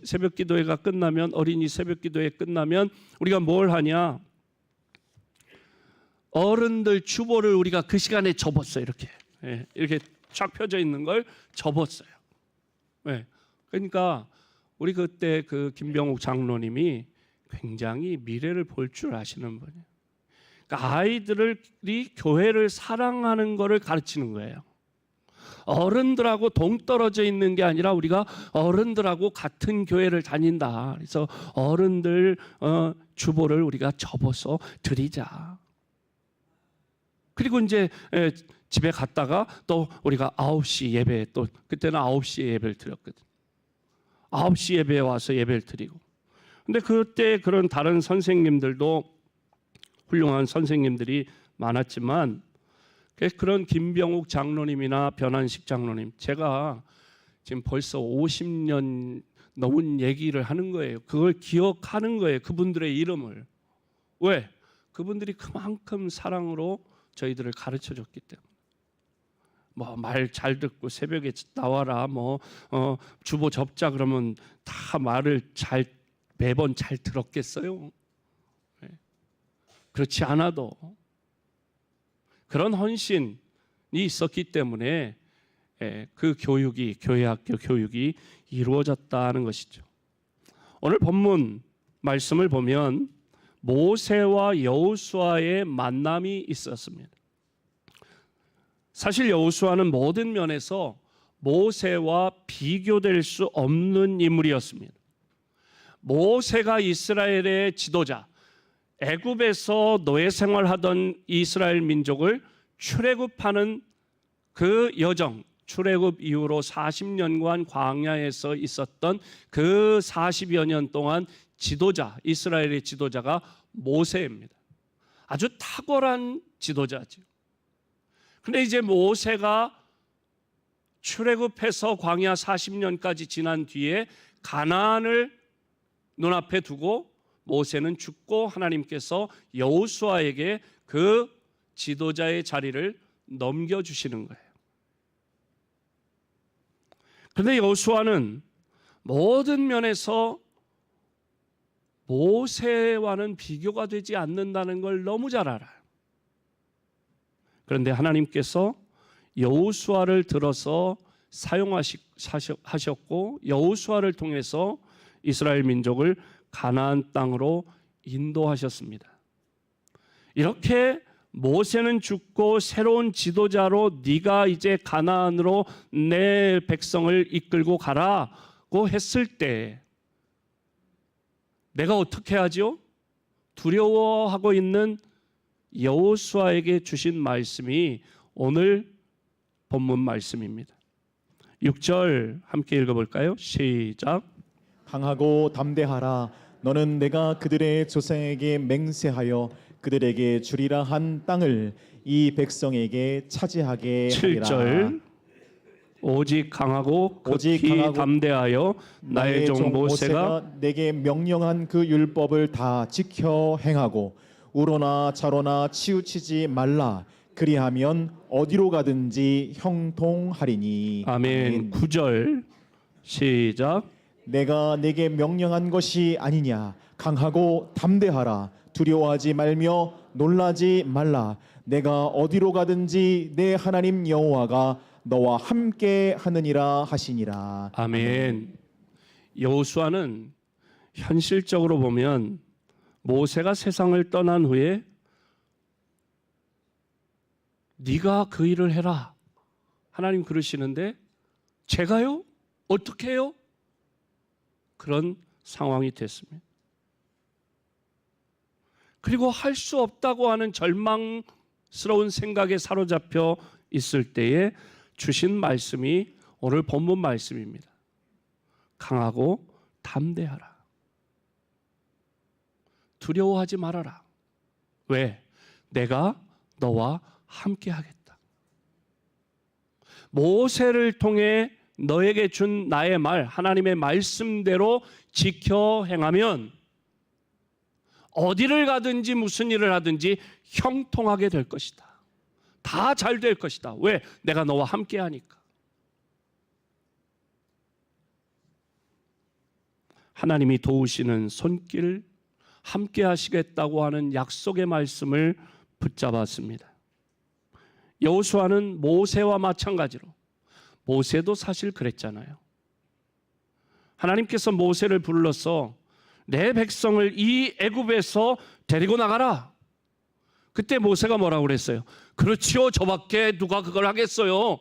새벽 기도회가 끝나면 어린이 새벽 기도회 끝나면 우리가 뭘 하냐? 어른들 주보를 우리가 그 시간에 접었어요. 이렇게 쫙 펴져 있는 걸 접었어요. 그러니까 우리 그때 그 김병욱 장로님이 굉장히 미래를 볼 줄 아시는 분이에요. 그러니까 아이들이 교회를 사랑하는 것을 가르치는 거예요. 어른들하고 동떨어져 있는 게 아니라 우리가 어른들하고 같은 교회를 다닌다. 그래서 어른들 주보를 우리가 접어서 드리자. 그리고 이제 집에 갔다가 또 우리가 9시 예배 또 그때는 9시에 예배를 드렸거든. 9시 예배에 와서 예배를 드리고. 근데 그때 그런 다른 선생님들도 훌륭한 선생님들이 많았지만 그런 김병욱 장로님이나 변한식 장로님, 제가 지금 벌써 50년 넘은 얘기를 하는 거예요. 그걸 기억하는 거예요. 그분들의 이름을. 왜? 그분들이 그만큼 사랑으로 저희들을 가르쳐 줬기 때문에. 뭐 말 잘 듣고 새벽에 나와라, 주보 접자 그러면 다 말을 매번 잘 들었겠어요? 그렇지 않아도 그런 헌신이 있었기 때문에 그 교육이, 교회학교 교육이 이루어졌다는 것이죠. 오늘 본문 말씀을 보면 모세와 여호수아의 만남이 있었습니다. 사실 여호수아는 모든 면에서 모세와 비교될 수 없는 인물이었습니다. 모세가 이스라엘의 지도자, 애굽에서 노예 생활하던 이스라엘 민족을 출애굽하는 그 여정, 출애굽 이후로 40년간 광야에서 있었던 그 40여 년 동안 지도자, 이스라엘의 지도자가 모세입니다. 아주 탁월한 지도자죠. 근데 이제 모세가 출애굽해서 광야 40년까지 지난 뒤에 가나안을 눈앞에 두고 모세는 죽고 하나님께서 여호수아에게 그 지도자의 자리를 넘겨주시는 거예요. 그런데 여호수아는 모든 면에서 모세와는 비교가 되지 않는다는 걸 너무 잘 알아요. 그런데 하나님께서 여호수아를 들어서 사용하셨고 여호수아를 통해서 이스라엘 민족을 가나안 땅으로 인도하셨습니다. 이렇게 모세는 죽고 새로운 지도자로 네가 이제 가나안으로 내 백성을 이끌고 가라고 했을 때 내가 어떻게 하죠? 두려워하고 있는 여호수아에게 주신 말씀이 오늘 본문 말씀입니다. 6절 함께 읽어볼까요? 시작. 강하고 담대하라. 너는 내가 그들의 조상에게 맹세하여 그들에게 주리라 한 땅을 이 백성에게 차지하게 하리라. 7절. 오직 강하고 오직 극히 강하고 담대하여 나의 종 모세가 내게 명령한 그 율법을 다 지켜 행하고 우로나 좌로나 치우치지 말라. 그리하면 어디로 가든지 형통하리니. 아멘. 9절 시작. 내가 내게 명령한 것이 아니냐. 강하고 담대하라. 두려워하지 말며 놀라지 말라. 내가 어디로 가든지 내 하나님 여호와가 너와 함께 하느니라 하시니라. 아멘. 여호수아는 현실적으로 보면 모세가 세상을 떠난 후에 네가 그 일을 해라. 하나님 그러시는데 제가요? 어떻게 해요? 그런 상황이 됐습니다. 그리고 할 수 없다고 하는 절망스러운 생각에 사로잡혀 있을 때에 주신 말씀이 오늘 본문 말씀입니다. 강하고 담대하라. 두려워하지 말아라. 왜? 내가 너와 함께 하겠다. 모세를 통해 너에게 준 나의 말, 하나님의 말씀대로 지켜 행하면 어디를 가든지 무슨 일을 하든지 형통하게 될 것이다. 다 잘 될 것이다. 왜? 내가 너와 함께 하니까. 하나님이 도우시는 손길, 함께 하시겠다고 하는 약속의 말씀을 붙잡았습니다. 여호수아는 모세와 마찬가지로, 모세도 사실 그랬잖아요. 하나님께서 모세를 불러서 내 백성을 이 애굽에서 데리고 나가라. 그때 모세가 뭐라고 그랬어요? 그렇지요, 저밖에 누가 그걸 하겠어요.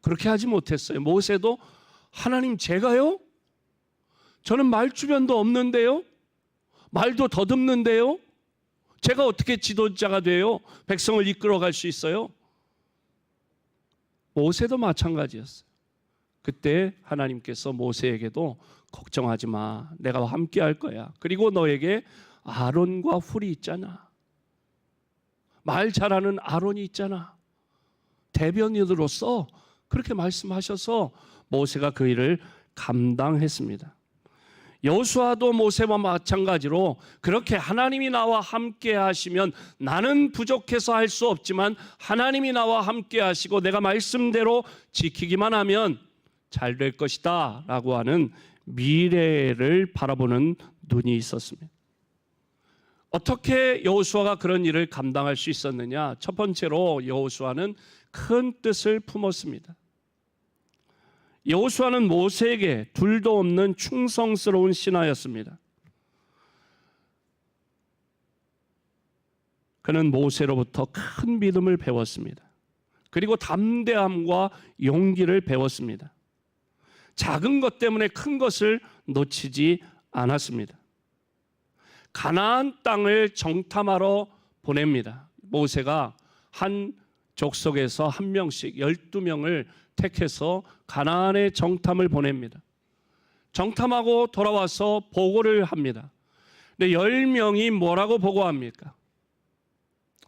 그렇게 하지 못했어요. 모세도 하나님 제가요? 저는 말주변도 없는데요? 말도 더듬는데요? 제가 어떻게 지도자가 돼요? 백성을 이끌어갈 수 있어요? 모세도 마찬가지였어요. 그때 하나님께서 모세에게도 걱정하지 마. 내가 함께 할 거야. 그리고 너에게 아론과 훌이 있잖아. 말 잘하는 아론이 있잖아. 대변인으로서 그렇게 말씀하셔서 모세가 그 일을 감당했습니다. 여호수아도 모세와 마찬가지로 그렇게 하나님이 나와 함께 하시면 나는 부족해서 할 수 없지만 하나님이 나와 함께 하시고 내가 말씀대로 지키기만 하면 잘 될 것이다 라고 하는 미래를 바라보는 눈이 있었습니다. 어떻게 여호수아가 그런 일을 감당할 수 있었느냐? 첫 번째로 여호수아는 큰 뜻을 품었습니다. 여호수아는 모세에게 둘도 없는 충성스러운 신하였습니다. 그는 모세로부터 큰 믿음을 배웠습니다. 그리고 담대함과 용기를 배웠습니다. 작은 것 때문에 큰 것을 놓치지 않았습니다. 가나안 땅을 정탐하러 보냅니다. 모세가 한 족속에서 한 명씩 12명을 택해서 가나안의 정탐을 보냅니다. 정탐하고 돌아와서 보고를 합니다. 근데 10명이 뭐라고 보고합니까?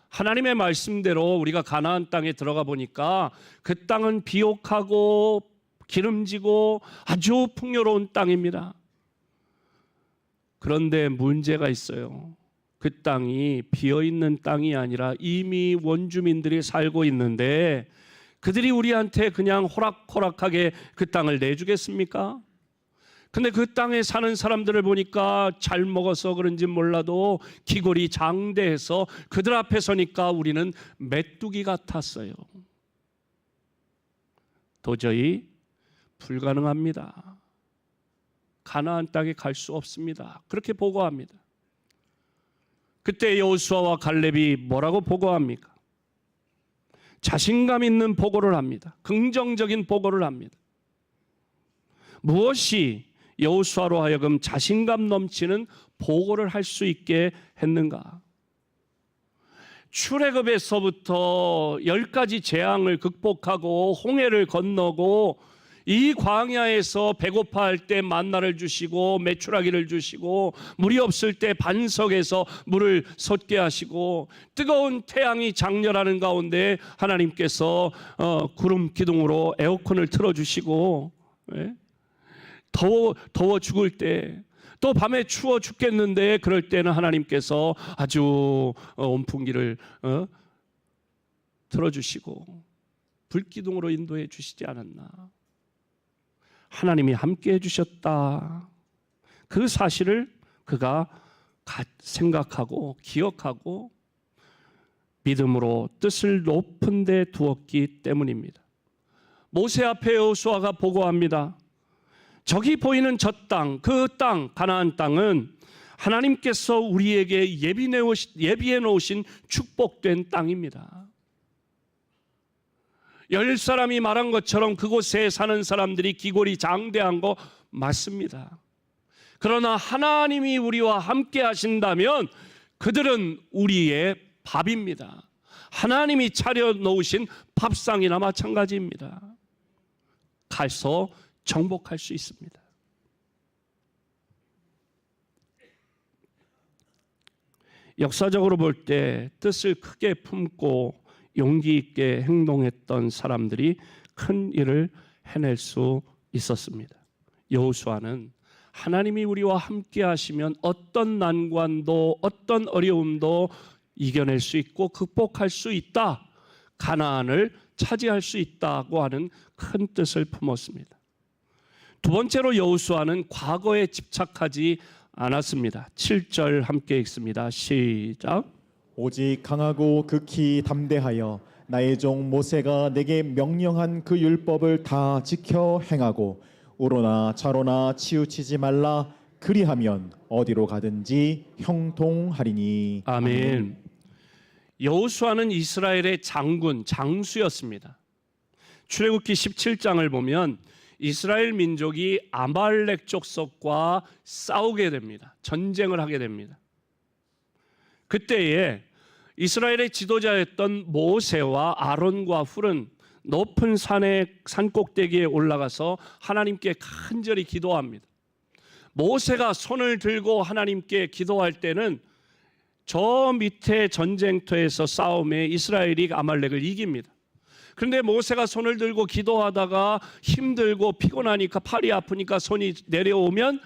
하나님의 말씀대로 우리가 가나안 땅에 들어가 보니까 그 땅은 비옥하고 기름지고 아주 풍요로운 땅입니다. 그런데 문제가 있어요. 그 땅이 비어있는 땅이 아니라 이미 원주민들이 살고 있는데 그들이 우리한테 그냥 호락호락하게 그 땅을 내주겠습니까? 근데 그 땅에 사는 사람들을 보니까 잘 먹어서 그런지 몰라도 기골이 장대해서 그들 앞에 서니까 우리는 메뚜기 같았어요. 도저히 불가능합니다. 가나안 땅에 갈 수 없습니다. 그렇게 보고합니다. 그때 여호수아와 갈렙이 뭐라고 보고합니까? 자신감 있는 보고를 합니다. 긍정적인 보고를 합니다. 무엇이 여호수아로 하여금 자신감 넘치는 보고를 할 수 있게 했는가? 출애굽에서부터 10가지 재앙을 극복하고 홍해를 건너고 이 광야에서 배고파할 때 만나를 주시고 메추라기를 주시고 물이 없을 때 반석에서 물을 솟게 하시고 뜨거운 태양이 장렬하는 가운데 하나님께서 구름 기둥으로 에어컨을 틀어주시고 더워 죽을 때 또 밤에 추워 죽겠는데 그럴 때는 하나님께서 아주 온풍기를 틀어주시고 불기둥으로 인도해 주시지 않았나. 하나님이 함께 해주셨다. 그 사실을 그가 생각하고 기억하고 믿음으로 뜻을 높은 데 두었기 때문입니다. 모세 앞에 여호수아가 보고합니다. 저기 보이는 저 땅, 그 땅, 가나안 땅은 하나님께서 우리에게 예비해 놓으신 축복된 땅입니다. 10사람이 말한 것처럼 그곳에 사는 사람들이 기골이 장대한 거 맞습니다. 그러나 하나님이 우리와 함께 하신다면 그들은 우리의 밥입니다. 하나님이 차려놓으신 밥상이나 마찬가지입니다. 가서 정복할 수 있습니다. 역사적으로 볼 때 뜻을 크게 품고 용기 있게 행동했던 사람들이 큰 일을 해낼 수 있었습니다. 여호수아는 하나님이 우리와 함께 하시면 어떤 난관도 어떤 어려움도 이겨낼 수 있고 극복할 수 있다. 가나안을 차지할 수 있다고 하는 큰 뜻을 품었습니다. 두 번째로 여호수아는 과거에 집착하지 않았습니다. 7절 함께 읽습니다. 시작. 오직 강하고 극히 담대하여 나의 종 모세가 내게 명령한 그 율법을 다 지켜 행하고 우로나 좌로나 치우치지 말라. 그리하면 어디로 가든지 형통하리니. 아멘. 여호수아는 이스라엘의 장군, 장수였습니다. 출애굽기 17장을 보면 이스라엘 민족이 아말렉 족속과 싸우게 됩니다. 전쟁을 하게 됩니다. 그때에 이스라엘의 지도자였던 모세와 아론과 훌은 높은 산 꼭대기에 올라가서 하나님께 간절히 기도합니다. 모세가 손을 들고 하나님께 기도할 때는 저 밑에 전쟁터에서 싸움에 이스라엘이 아말렉을 이깁니다. 그런데 모세가 손을 들고 기도하다가 힘들고 피곤하니까 팔이 아프니까 손이 내려오면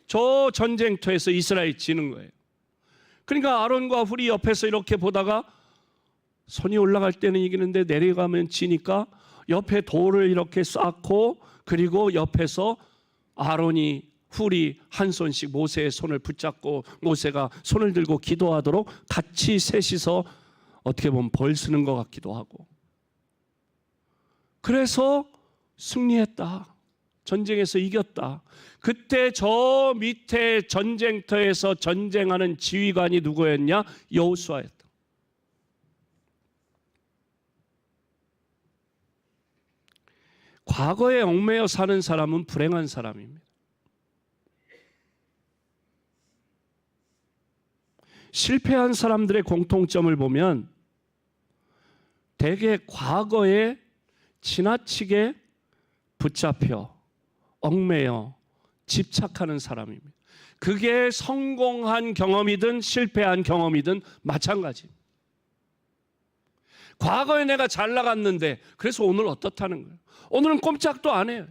저 전쟁터에서 이스라엘이 지는 거예요. 그러니까 아론과 훌이 옆에서 이렇게 보다가 손이 올라갈 때는 이기는데 내려가면 지니까 옆에 돌을 이렇게 쌓고, 그리고 옆에서 아론이 훌이 한 손씩 모세의 손을 붙잡고 모세가 손을 들고 기도하도록 같이 셋이서 어떻게 보면 벌 쓰는 것 같기도 하고, 그래서 승리했다. 전쟁에서 이겼다. 그때 저 밑에 전쟁터에서 전쟁하는 지휘관이 누구였냐? 여호수아였다. 과거에 얽매여 사는 사람은 불행한 사람입니다. 실패한 사람들의 공통점을 보면 대개 과거에 지나치게 붙잡혀 얽매여 집착하는 사람입니다. 그게 성공한 경험이든 실패한 경험이든 마찬가지입니다. 과거에 내가 잘 나갔는데 그래서 오늘 어떻다는 거예요. 오늘은 꼼짝도 안 해요.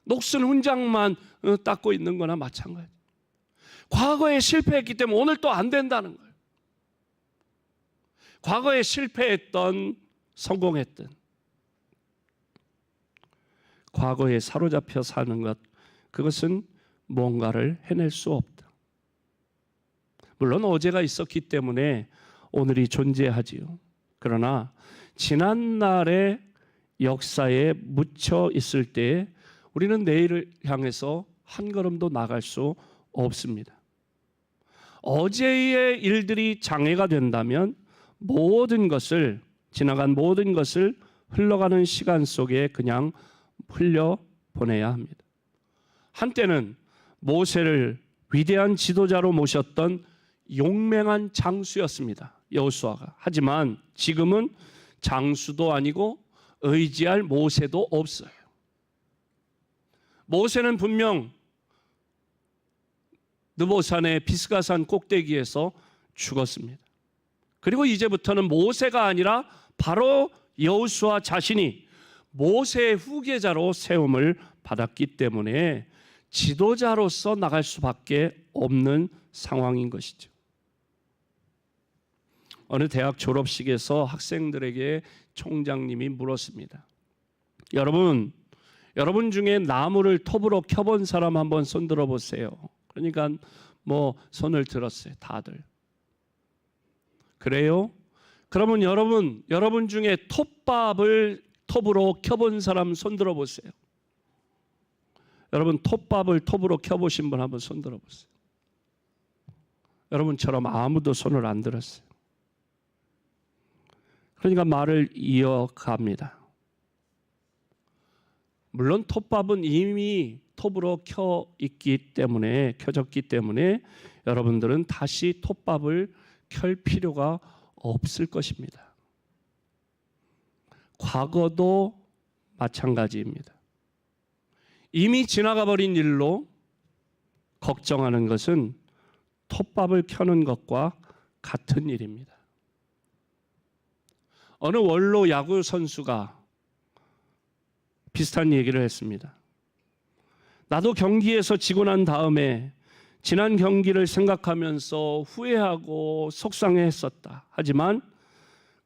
녹슨 훈장만 닦고 있는 거나 마찬가지. 과거에 실패했기 때문에 오늘 또 안 된다는 거예요. 과거에 실패했던, 성공했던, 과거에 사로잡혀 사는 것, 그것은 뭔가를 해낼 수 없다. 물론 어제가 있었기 때문에 오늘이 존재하지요. 그러나 지난날의 역사에 묻혀 있을 때 우리는 내일을 향해서 한 걸음도 나갈 수 없습니다. 어제의 일들이 장애가 된다면 모든 것을, 지나간 모든 것을 흘러가는 시간 속에 그냥 흘려보내야 합니다. 한때는 모세를 위대한 지도자로 모셨던 용맹한 장수였습니다, 여호수아가. 하지만 지금은 장수도 아니고 의지할 모세도 없어요. 모세는 분명 느보산의 비스가산 꼭대기에서 죽었습니다. 그리고 이제부터는 모세가 아니라 바로 여호수아 자신이 모세의 후계자로 세움을 받았기 때문에 지도자로서 나갈 수밖에 없는 상황인 것이죠. 어느 대학 졸업식에서 학생들에게 총장님이 물었습니다. 여러분 중에 나무를 톱으로 켜본 사람 한번 손 들어보세요. 그러니까 손을 들었어요, 다들. 그래요? 그러면 여러분 중에 톱밥을 톱으로 켜본 사람 손 들어보세요. 여러분, 톱밥을 톱으로 켜보신 분 한번 손 들어보세요. 여러분처럼 아무도 손을 안 들었어요. 그러니까 말을 이어갑니다. 물론 톱밥은 이미 톱으로 켜졌기 때문에 여러분들은 다시 톱밥을 켤 필요가 없을 것입니다. 과거도 마찬가지입니다. 이미 지나가 버린 일로 걱정하는 것은 톱밥을 켜는 것과 같은 일입니다. 어느 원로 야구 선수가 비슷한 얘기를 했습니다. 나도 경기에서 지고 난 다음에 지난 경기를 생각하면서 후회하고 속상해했었다. 하지만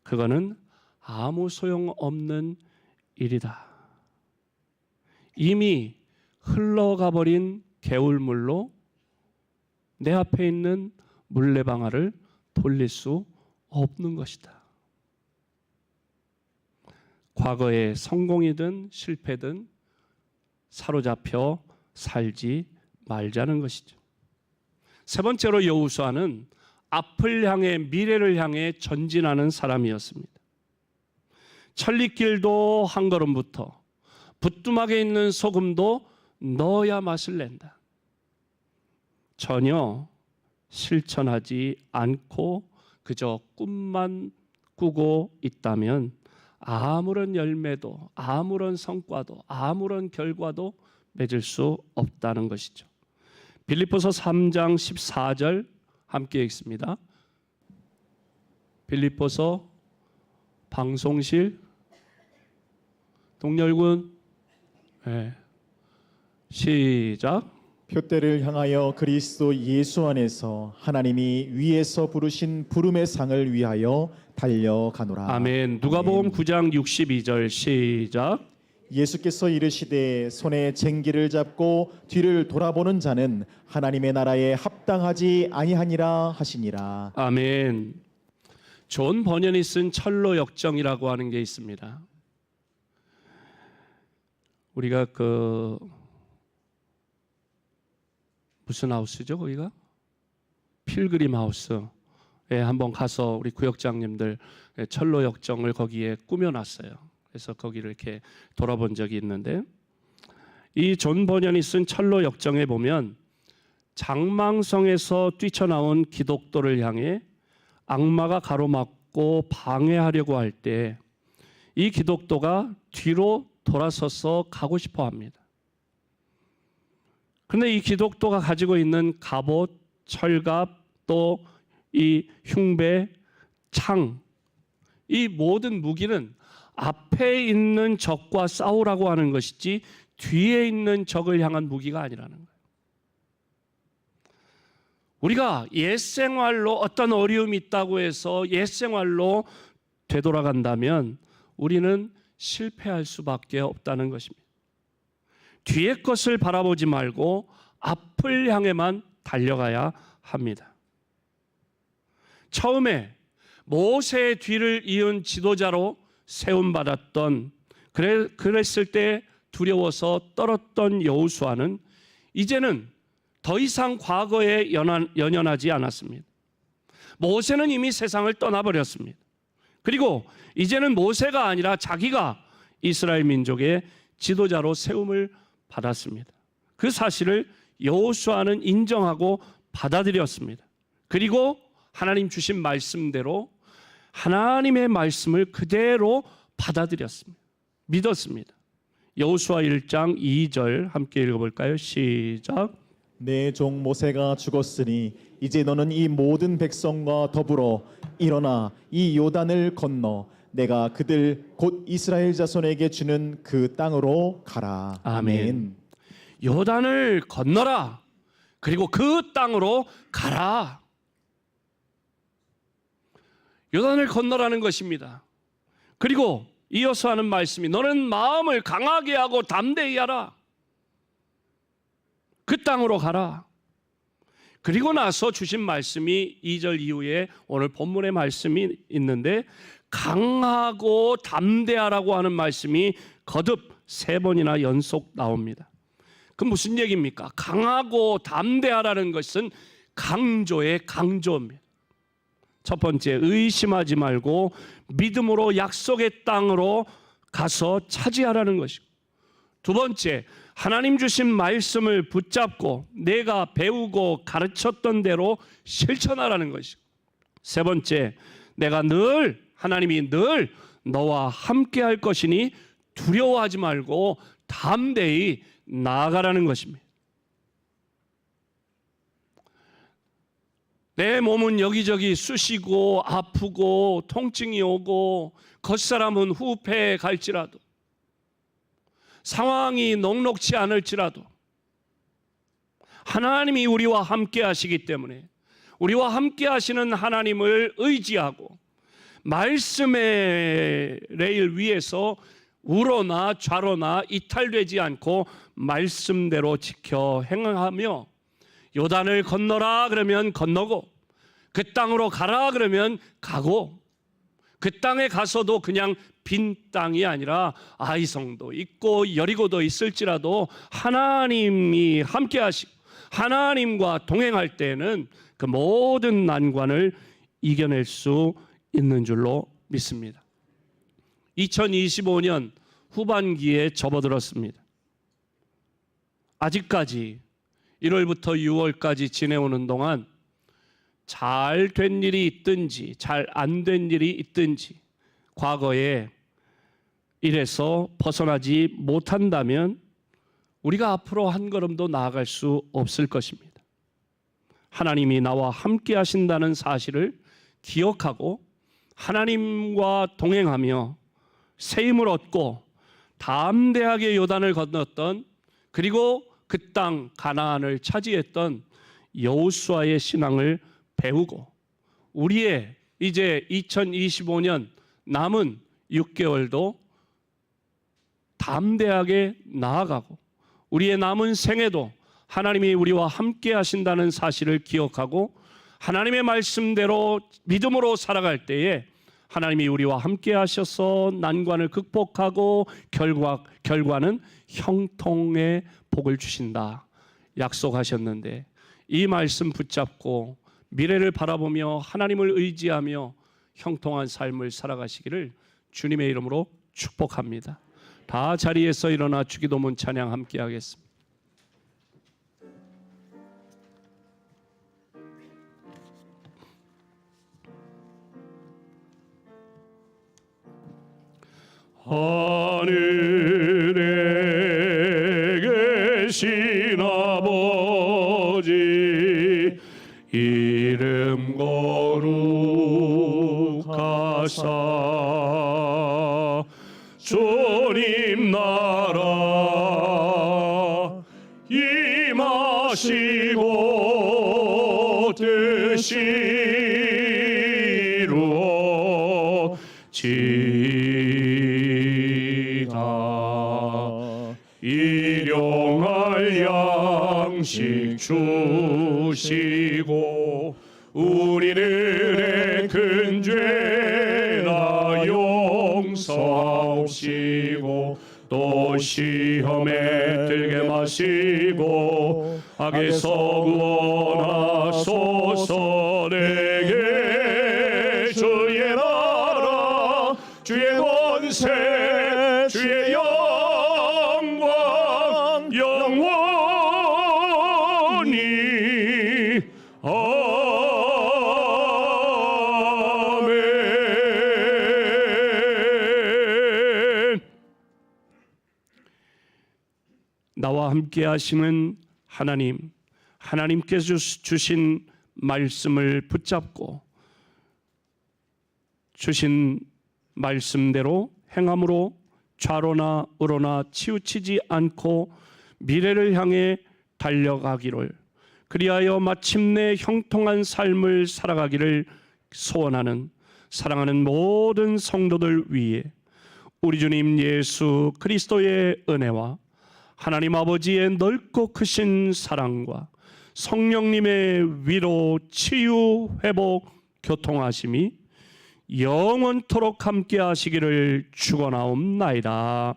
그거는 아무 소용없는 일이다. 이미 흘러가 버린 개울물로 내 앞에 있는 물레방아를 돌릴 수 없는 것이다. 과거의 성공이든 실패든 사로잡혀 살지 말자는 것이죠. 세 번째로 여호수아는 앞을 향해, 미래를 향해 전진하는 사람이었습니다. 천리길도 한 걸음부터 부뚜막에 있는 소금도 넣어야 맛을 낸다. 전혀 실천하지 않고 그저 꿈만 꾸고 있다면 아무런 열매도, 아무런 성과도, 아무런 결과도 맺을 수 없다는 것이죠. 빌립보서 3장 14절 함께 읽습니다. 빌립보서 방송실 동열군 시작. 표대를 향하여 그리스도 예수 안에서 하나님이 위에서 부르신 부름의 상을 위하여 달려가노라. 아멘. 누가복음 9장 62절 시작. 예수께서 이르시되 손에 쟁기를 잡고 뒤를 돌아보는 자는 하나님의 나라에 합당하지 아니하니라 하시니라. 아멘. 존 버년이 쓴 철로 역정이라고 하는 게 있습니다. 우리가 무슨 하우스죠? 거기가 필그림 하우스에 한번 가서 우리 구역장님들 철로 역정을 거기에 꾸며놨어요. 그래서 거기를 이렇게 돌아본 적이 있는데, 이 존 버년이 쓴 철로 역정에 보면 장망성에서 뛰쳐나온 기독도를 향해 악마가 가로막고 방해하려고 할 때 이 기독도가 뒤로 돌아서서 가고 싶어 합니다. 그런데 이 기독도가 가지고 있는 갑옷, 철갑, 또 이 흉배, 창, 이 모든 무기는 앞에 있는 적과 싸우라고 하는 것이지 뒤에 있는 적을 향한 무기가 아니라는 거예요. 우리가 옛생활로 어떤 어려움이 있다고 해서 옛생활로 되돌아간다면 우리는 실패할 수밖에 없다는 것입니다. 뒤의 것을 바라보지 말고 앞을 향해만 달려가야 합니다. 처음에 모세의 뒤를 이은 지도자로 세움받았던, 그랬을 때 두려워서 떨었던 여호수아는 이제는 더 이상 과거에 연연하지 않았습니다. 모세는 이미 세상을 떠나버렸습니다. 그리고 이제는 모세가 아니라 자기가 이스라엘 민족의 지도자로 세움을 받았습니다. 그 사실을 여호수아는 인정하고 받아들였습니다. 그리고 하나님 주신 말씀대로 하나님의 말씀을 그대로 받아들였습니다. 믿었습니다. 여호수아 1장 2절 함께 읽어볼까요? 시작. 내 종 모세가 죽었으니 이제 너는 이 모든 백성과 더불어 일어나 이 요단을 건너 내가 그들 곧 이스라엘 자손에게 주는 그 땅으로 가라. 아멘. 요단을 건너라. 그리고 그 땅으로 가라. 요단을 건너라는 것입니다. 그리고 이어서 하는 말씀이 너는 마음을 강하게 하고 담대히 하라. 그 땅으로 가라. 그리고 나서 주신 말씀이 2절 이후에 오늘 본문의 말씀이 있는데 강하고 담대하라고 하는 말씀이 거듭 3번이나 연속 나옵니다. 그 무슨 얘기입니까? 강하고 담대하라는 것은 강조의 강조입니다. 첫 번째, 의심하지 말고 믿음으로 약속의 땅으로 가서 차지하라는 것이고, 두 번째, 하나님 주신 말씀을 붙잡고 내가 배우고 가르쳤던 대로 실천하라는 것이고, 세 번째, 하나님이 늘 너와 함께 할 것이니 두려워하지 말고 담대히 나아가라는 것입니다. 내 몸은 여기저기 쑤시고 아프고 통증이 오고 겉사람은 후패에 갈지라도, 상황이 녹록치 않을지라도 하나님이 우리와 함께 하시기 때문에 우리와 함께 하시는 하나님을 의지하고 말씀의 레일 위에서 우로나 좌로나 이탈되지 않고 말씀대로 지켜 행하며, 요단을 건너라 그러면 건너고, 그 땅으로 가라 그러면 가고, 그 땅에 가서도 그냥 빈 땅이 아니라 아이성도 있고 여리고도 있을지라도 하나님이 함께 하시고 하나님과 동행할 때에는 그 모든 난관을 이겨낼 수 있는 줄로 믿습니다. 2025년 후반기에 접어들었습니다. 아직까지 1월부터 6월까지 지내오는 동안 잘 된 일이 있든지 잘 안 된 일이 있든지 과거에 일에서 벗어나지 못한다면 우리가 앞으로 한 걸음도 나아갈 수 없을 것입니다. 하나님이 나와 함께 하신다는 사실을 기억하고 하나님과 동행하며 새 힘을 얻고 담대하게 요단을 건넜던, 그리고 그 땅 가나안을 차지했던 여호수아의 신앙을 배우고 우리의 이제 2025년 남은 6개월도 담대하게 나아가고 우리의 남은 생애도 하나님이 우리와 함께 하신다는 사실을 기억하고 하나님의 말씀대로 믿음으로 살아갈 때에 하나님이 우리와 함께 하셔서 난관을 극복하고 결과는 형통의 복을 주신다 약속하셨는데, 이 말씀 붙잡고 미래를 바라보며 하나님을 의지하며 형통한 삶을 살아가시기를 주님의 이름으로 축복합니다. 다 자리에서 일어나 주기도문 찬양 함께 하겠습니다. 하늘에 계신 아버지 이름 거룩하사 주님 나라 임하시고 뜻이 이루어지이다. 일용할 양식 주시고 우리들의 큰 죄나 용서하옵시고 또 시험에 들게 마시고 악에서 구원하소서. 내게 주의 나라 주의 권세 주의 영광 영원히 아멘. 나와 함께 하시는 하나님, 하나님께서 주신 말씀을 붙잡고 주신 말씀대로 행함으로 좌로나 우로나 치우치지 않고 미래를 향해 달려가기를, 그리하여 마침내 형통한 삶을 살아가기를 소원하는 사랑하는 모든 성도들 위해 우리 주님 예수 그리스도의 은혜와 하나님 아버지의 넓고 크신 사랑과 성령님의 위로 치유 회복 교통하심이 영원토록 함께 하시기를 축원하옵나이다.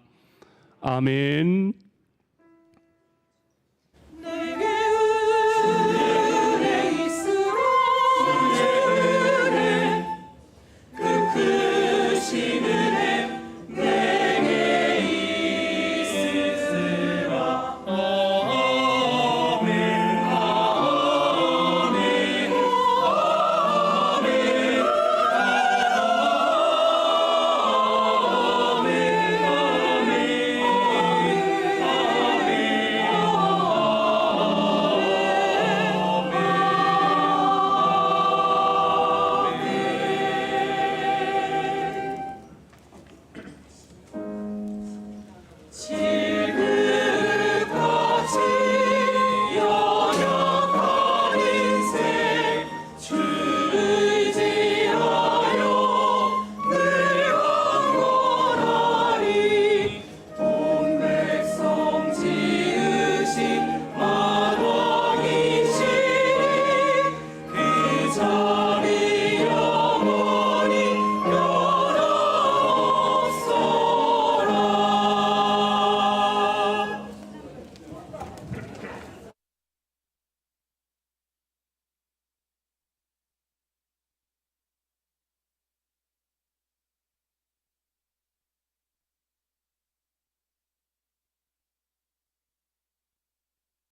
아멘.